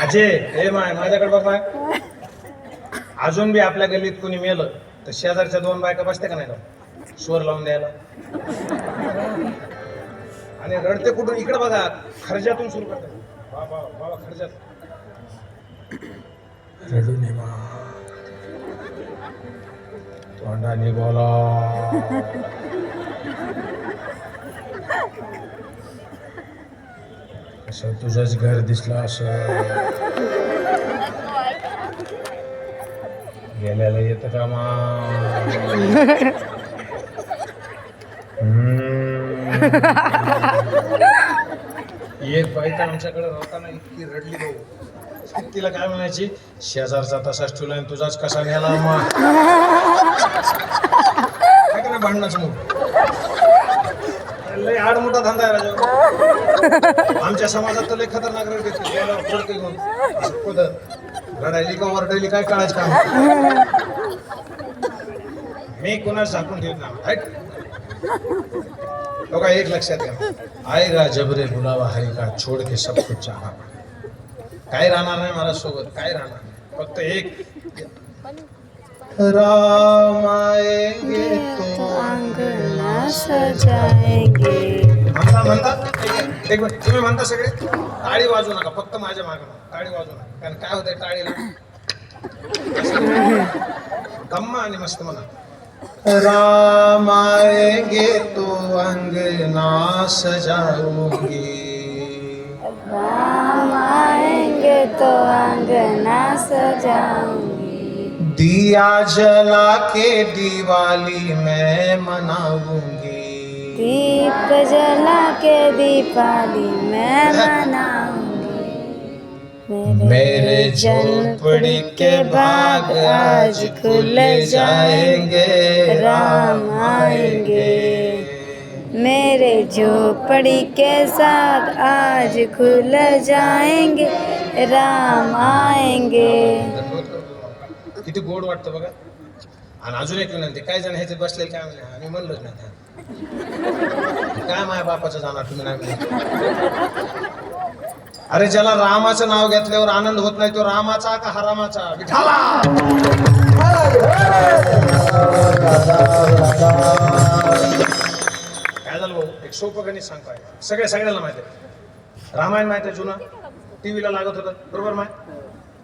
अजय हे माय माझ्याकडे बघ माय अजून बी आपल्या गल्लीत कोणी मेलं तर शेजारच्या 2 बायका बसते का नाही स्वर लावून द्यायला आणि रडते कुठून इकडे बघा खर्जातून सुरू करते बाबा बाबा खर्जात रडू नये मा तोंडाने बोला असं तुझंच घर दिसलं असं गेल्याला येत का मा एक बाई तर आमच्याकडे राहताना इतकी रडली भाऊ तिला काय म्हणायची शेजारचा तसाच ठेवला आणि तुझाच कसा नेला मग काय का भांडणाचं मूड लय आड मोठा धंदा आहे राजा आमच्या समाजात तर लय खतरनाक रडते रडायली का वरडायली काय काढायचं काम मी कोणाच झाकून ठेवत नाही तो का एक लक्षात घ्या आएगा जबरे बुलावा है का छोड़ के सब कुछ चाहना काय राहणार नाही मला सोबत काय राहणार फक्त एक राम आएंगे तो अंगना सजाएंगे म्हणता म्हणता एक मिनिट तुम्ही म्हणता सगळे टाळी वाजवू नका फक्त माझ्या मागं टाळी वाजवू नका कारण काय होतंय टाळीला गम्मा आणि मस्त म्हणा राम आएंगे तो अंगना सजाऊंगी राम आएंगे तो अंगना सजाऊंगी दिया जला के दिवाली मैं मनाऊंगी दीप जला के दीपावली मैं मनाऊंगी मेरे झोपड़ी के बाग आज खुल जाएंगे राम आएंगे मेरे झोपड़ी के साथ आज खुल जाएंगे राम आएंगे किती गोड वाटतं बघा आणि अजून एक विनंती काय जण ह्याच्यात बसले काय म्हणले आम्ही म्हणलोच नाही काय माझ्या बापाचं जाणार तुम्ही नाही म्हणले अरे ज्याला रामाचं नाव घेतल्यावर आनंद होत नाही तो रामाचा का हरामाचा विठाला काय झालं भाऊ एक सोपं गणित सांगताय सगळ्याला माहिती आहे रामायण माहिती आहे जुना टीव्हीला लागत होतं बरोबर माय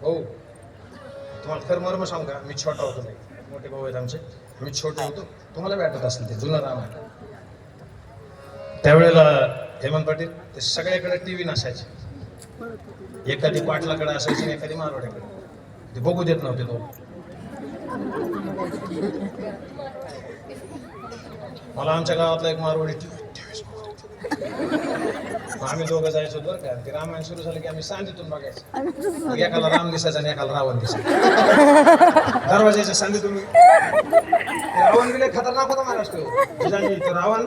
भाऊ तुम्हाला खरं मर्म सांगू का मी छोटा होतो नाही मोठे भाऊ आहेत आमचे मी छोटे होतो तुम्हाला भेटत असेल ते जुनं रामायण त्यावेळेला हेमंत पाटील ते सगळ्याकडे टीव्ही नसायचे एखादी पाटलाकडे असायची आणि एखादी मारवाड्याकडे ते बघू देत नव्हते तो मला आमच्या गावातला एक मारवाडी आम्ही दोघं जायचो बरं का ते रामायण सुरू झालं की आम्ही सांगीतून बघायचं एकाला राम दिसायचा आणि एकाला रावण दिसायचा दरवाजाच्या सांगीतून रावण गेले खतरनाक होता महाराष्ट्र तो रावण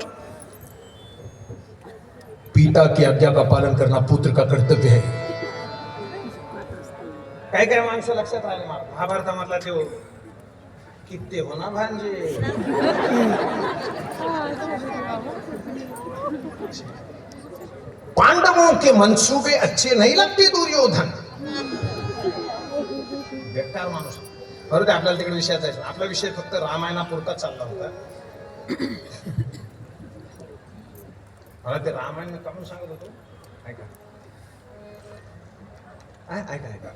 पिता की आज्ञा का पालन करना पुत्र का कर्तव्य है काय काय माणसं लक्षात राहिले महाभारतामधला तो किती हो ना भांजे पांडवों के मंसूबे अच्छे नहीं लगते दुर्योधन बेकार माणूस बरोबर ते आपल्याला तिकडे विषयाचा आहे. आपला विषय फक्त रामायणापुरता चालला होता. मला ते रामायण का म्हणून सांगत होतो ऐका ऐका ऐका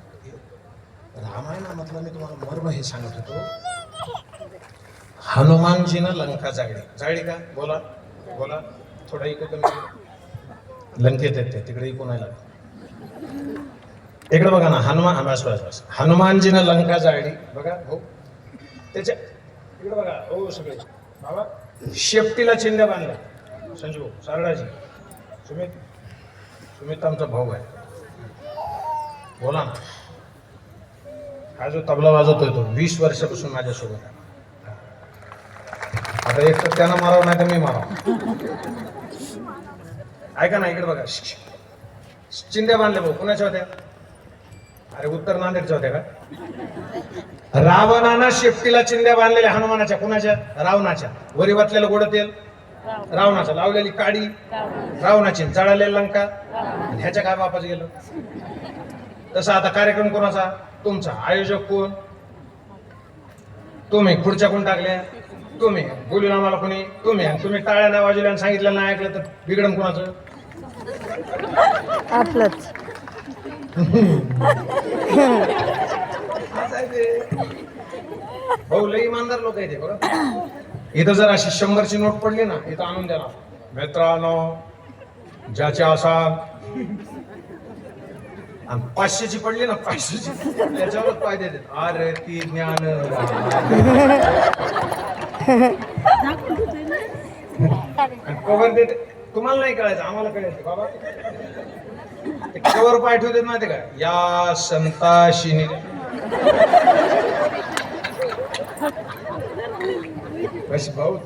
रामायणामधलं मी तुम्हाला मर्म हे सांगत होतो. हनुमानजीनं लंका जाळली का? बोला बोला थोडा इकडे कमी लंकेत येते तिकडे इकडून नाही इकडे बघा ना हनुमान बस हनुमानजीनं लंका जाळली बघा हो त्याच्या इकडे बघा हो सगळे बाबा शेपटीला चिंध्या बांधल्या संजू सारडाजी सुमित आमचा भाऊ आहे बोला ना. हा जो तबला वाजवतोय तो 20 वर्षापासून माझ्यासोबत आहे. आता एक तर त्यानं मारावं नाही तर मी मारावं. ऐका ना इकडे बघा चिंध्या बांधल्या भाऊ कुणाच्या होत्या? अरे उत्तर नांदेडच्या होत्या का? रावणानं शेपटीला चिंध्या बांधलेल्या हनुमानाच्या कुणाच्या? रावणाच्या. वरी वाचलेलं गोड तेल रावणाचं, लावलेली काडी रावणाची, जळालेली लंका ह्याच्या काय बापाच गेलं. तसं आता कार्यक्रम कोणाचा? तुमचा. आयोजक कोण? तुम्ही. खुर्च्या कोण टाकल्या? तुम्ही. बोलून आम्हाला कोणी? तुम्ही. आणि तुम्ही टाळ्या नाही वाजवल्या आणि सांगितलं नाही ऐकलं तर बिघडण कोणाचं? आपलंच. भाऊ लई इमानदार लोक आहे ते बघा. इथं जर अशी 100ची नोट पडली ना इथं आणून द्या ना. मित्रांनो ज्याच्या असाल आणि 500ची पडली ना 500ची त्याच्यावरच पाय देते. अरे ती ज्ञान कवर देते. तुम्हाला नाही कळायचं आम्हाला कळायचं बाबा. ते कवर पाय ठेवते माहिती का? या संताशिनी कशी भाऊ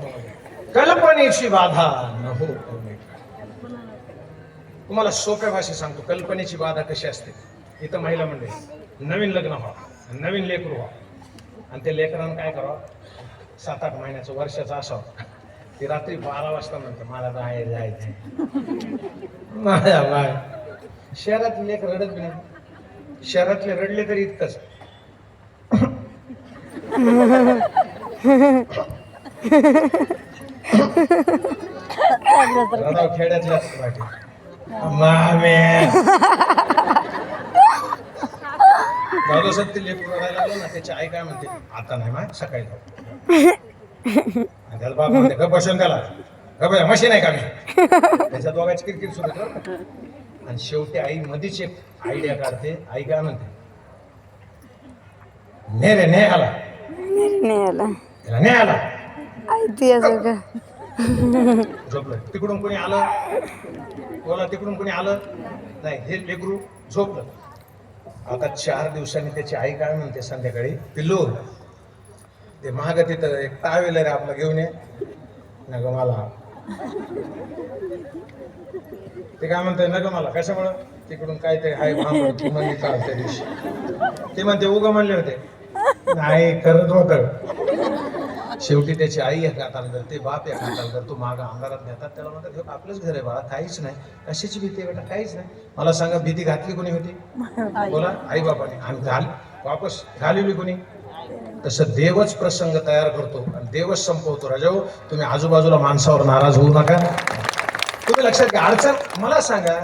कल्पनेची बाधा न हो. तुम्हाला सोप्या भाषेत सांगतो कल्पनेची बाधा कशी असते. इथं महिला मंडळी नवीन लग्न व्हावं नवीन लेकरू व्हावं आणि ते लेकरानं काय करावं 7-8 महिन्याचं वर्षाचं असावं. ती रात्री 12 वाजता म्हणतं मला बाहेर जायचंय. शहरातले लेकर रडत बी नाही. शहरातले रडले तरी इतकंच. खेड्यातल्या दादासाहेब ते लेकरू रडायला लागलं ना त्याची आई काय म्हणते आता नाही मा सकाळी जाऊ. त्याला बाप म्हणते गप बसून त्याला गप मशीन आहे का मी. त्याच्या दोघांची किरकिर सुरू होतं. आणि शेवटी आई मधीच एक आयडिया काढते. आई काय म्हणते ने रे ने आला त्याला ने आला झोपलं. तिकडून कोणी आलं बोला तिकडून कोणी आलं नाही. हे लेकरू झोपलं. आता 4 दिवसांनी त्याची आई काय म्हणते संध्याकाळी पिल्लू ते महाग तिथं एक टावेल रे आपलं घेऊन ये न ग मला. ते काय म्हणते न ग मला कशामुळं तिकडून काय ते हाय म्हणली काल त्या दिवशी. ते म्हणते उगा म्हणले होते नाही करत होत. शेवटी त्याची आई एक हाताला धरते बाप एक हाताला धरतो. मागं अंधारात नेतात त्याला म्हणतात हे आपलंच घर आहे बाळा काहीच नाही. कशाची भीती आहे बेटा? काहीच नाही. मला सांगा भीती घातली कोणी होती? बोला आई बापाने. आणि वापस घालवली कोणी? तसं देवच प्रसंग तयार करतो आणि देवच संपवतो. राजाओ तुम्ही आजूबाजूला माणसावर नाराज होऊ नका. तुम्ही लक्षात घ्या अडचण मला सांगा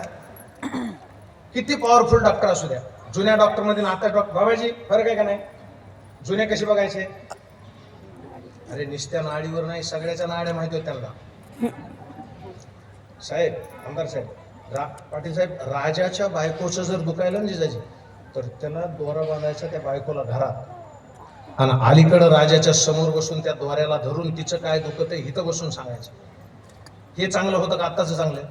किती पॉवरफुल डॉक्टर असू द्या. जुन्या डॉक्टर मध्ये आता डॉक्टर बाबाजी फरक आहे का नाही? जुने कसे बघायचे? अरे निस्त्या नाडीवर नाही सगळ्याच्या नाड्या माहिती होत्या त्यांना. साहेब आमदार साहेब पाटील साहेब राजाच्या बायकोचं जर दुखायला ना जिजाजी तर त्याला दोरा बांधायचा त्या बायकोला घरात आणि अलीकडं राजाच्या समोर बसून त्या दोऱ्याला धरून तिचं काय दुखत आहे इथं बसून सांगायचं. हे चांगलं होतं का आत्ताच चांगलं?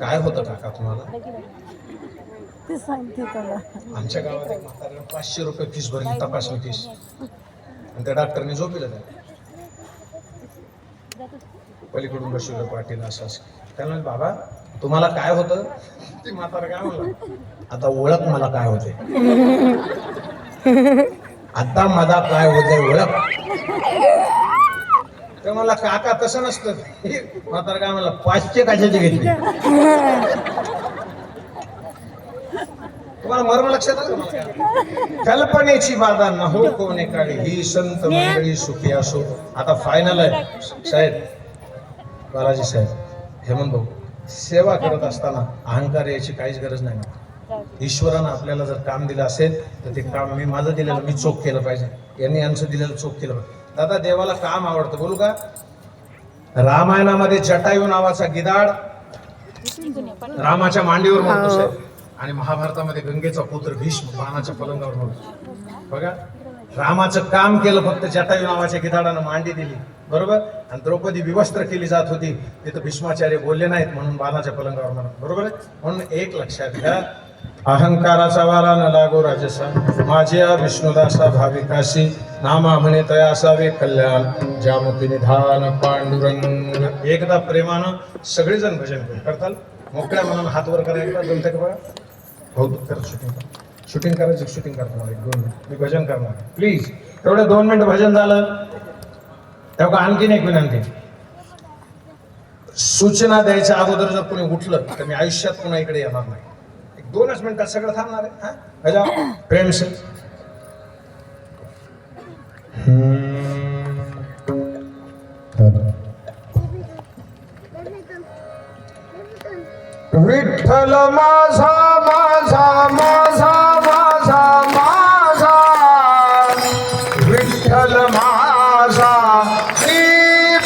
काय होतं काका तुम्हाला? आमच्या गावात एक म्हाताऱ्याला 500 रुपये फीस भरली तपासणी फीस आणि त्या डॉक्टरने झोपिलं त्याला. पलीकडून बसवलं पाटील असं असं. त्याला बाबा तुम्हाला काय होतं? ते म्हातारा काय म्हणलं आता ओळख मला काय होते आता मला काय होतंय ओळख. ते मला काका तसं नसतं म्हातारा काय मला 500 कशाची घेतली तुम्हाला मर्म लक्षात आलं का मला काय? कल्पनेची बाधा न हो कोणे काळी ही संत मंडळी सुखी असो. आता फायनल आहे साहेब, बालाजी साहेब, हेमंत भाऊ, सेवा करत असताना अहंकार याची काहीच गरज नाही ना. ईश्वरानं आपल्याला जर काम दिलं असेल तर ते काम मी माझं दिलेलं मी चोख केलं पाहिजे, यांनी यांचं दिलेलं चोख केलं पाहिजे. दादा देवाला काम आवडतं बोलू का? रामायणामध्ये जटायू नावाचा गिधाड रामाच्या मांडीवर मरतो साहेब, आणि महाभारतामध्ये गंगेचा पुत्र भीष्म बाणाच्या पलंगावर मरतो. बघा, रामाचं काम केलं फक्त जटायू नावाच्या गिधाडानं मांडी दिली, बरोबर. आणि द्रौपदी विवस्त्र केली जात होती, तिथं भीष्माचार्य बोलले नाहीत म्हणून बाणाच्या पलंगावर म्हणत, बरोबर आहे. म्हणून एक लक्षात घ्या, अहंकाराचा वारा न लागो राजसा, माझ्या विष्णुदासा भाविकाशी नामा म्हणे तया असावे कल्याण, ज्यामुखी निधान पांडुरंग. एकदा प्रेमानं सगळेजण भजन करताल, मोकळ्या मनानं हात वर करायला जमतं का बघा. हो करत शूटिंग करायची, शूटिंग करतो. 1-2 मिनिट मी भजन करणार प्लीज. तेवढं 2 मिनिट भजन झालं तेव्हा आणखीन एक विनंती, सूचना द्यायच्या अगोदर जर कोणी उठलं तर मी आयुष्यात पुन्हा इकडे येणार नाही. 2च मिनिटात सगळं थांबणार आहे. भजा प्रेम से विठ्ठल माझा माझा माझा माझा माझा विठ्ठल माझा श्री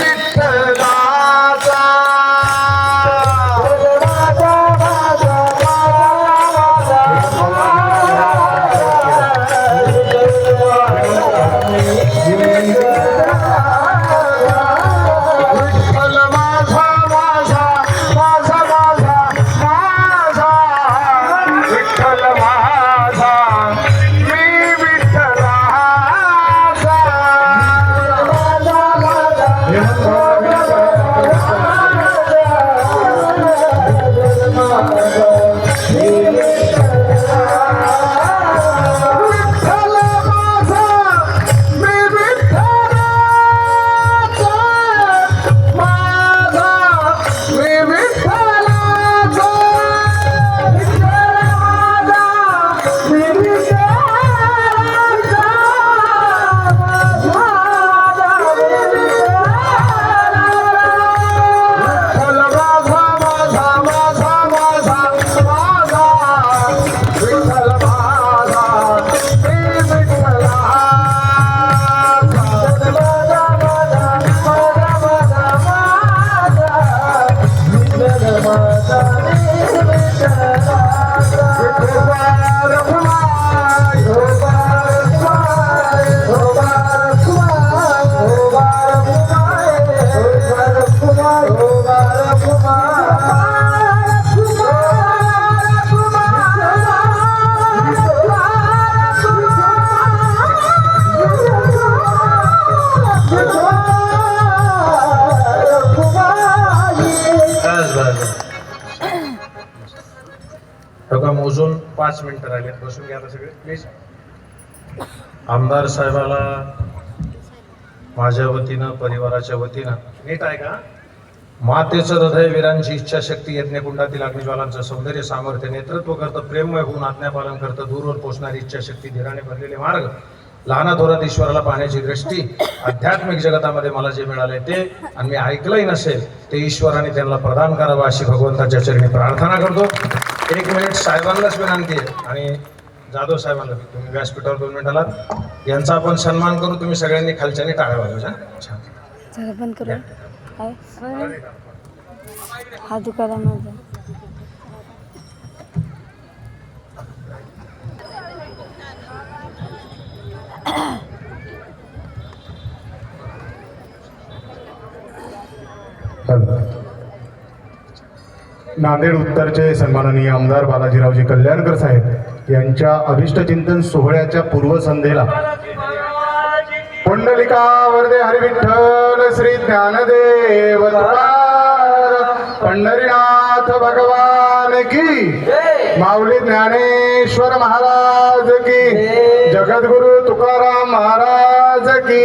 विठ्ठलाचा मोजून 5 मिनिटं राहिले, बसून घ्या सगळे प्लीज. आमदार साहेबाला माझ्या वतीनं परिवाराच्या वतीनं नीट आहे का, मातेचं हृदय वीरांची इच्छाशक्ती यज्ञकुंडातील अग्निज्वालांचं सौंदर्य सामर्थ्य नेतृत्व करतं, प्रेममय होऊन आज्ञापालन करतं, दूरवर पोचणारी इच्छाशक्ती, धीराने भरलेले मार्ग, लहाना थोरात ईश्वराला पाहण्याची दृष्टी, आध्यात्मिक जगतामध्ये मला जे मिळाले ते आणि मी ऐकलंही नसेल ते ईश्वराने त्यांना प्रदान करावं अशी भगवंताच्या चरणी प्रार्थना करतो. 1 मिनिट साहेबांनाच विनंती आहे आणि जाधव साहेबांना, तुम्ही व्यासपीठावर 2 मिनिटाला यांचा आपण सन्मान करू. तुम्ही सगळ्यांनी खालच्याने टाळ्या वाजवा. चला बंद करू. हा दुकाना माझा नांदेड उत्तरचे सन्माननीय आमदार बालाजीरावजी कल्याणकर साहेब यांच्या अभिष्टचिंतन सोहळ्याच्या पूर्वसंध्येला पुंडलिका वरदे हरिविठ्ठल श्री ज्ञानदेव तुकाराम पंढरीनाथ भगवान की, माऊली ज्ञानेश्वर महाराज की, जगद्गुरु तुकाराम महाराज की,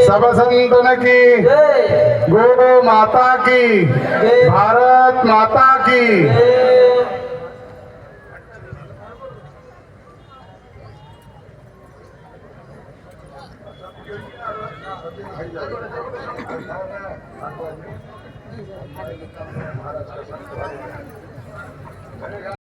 सब संतन की गो माता की भारत माता की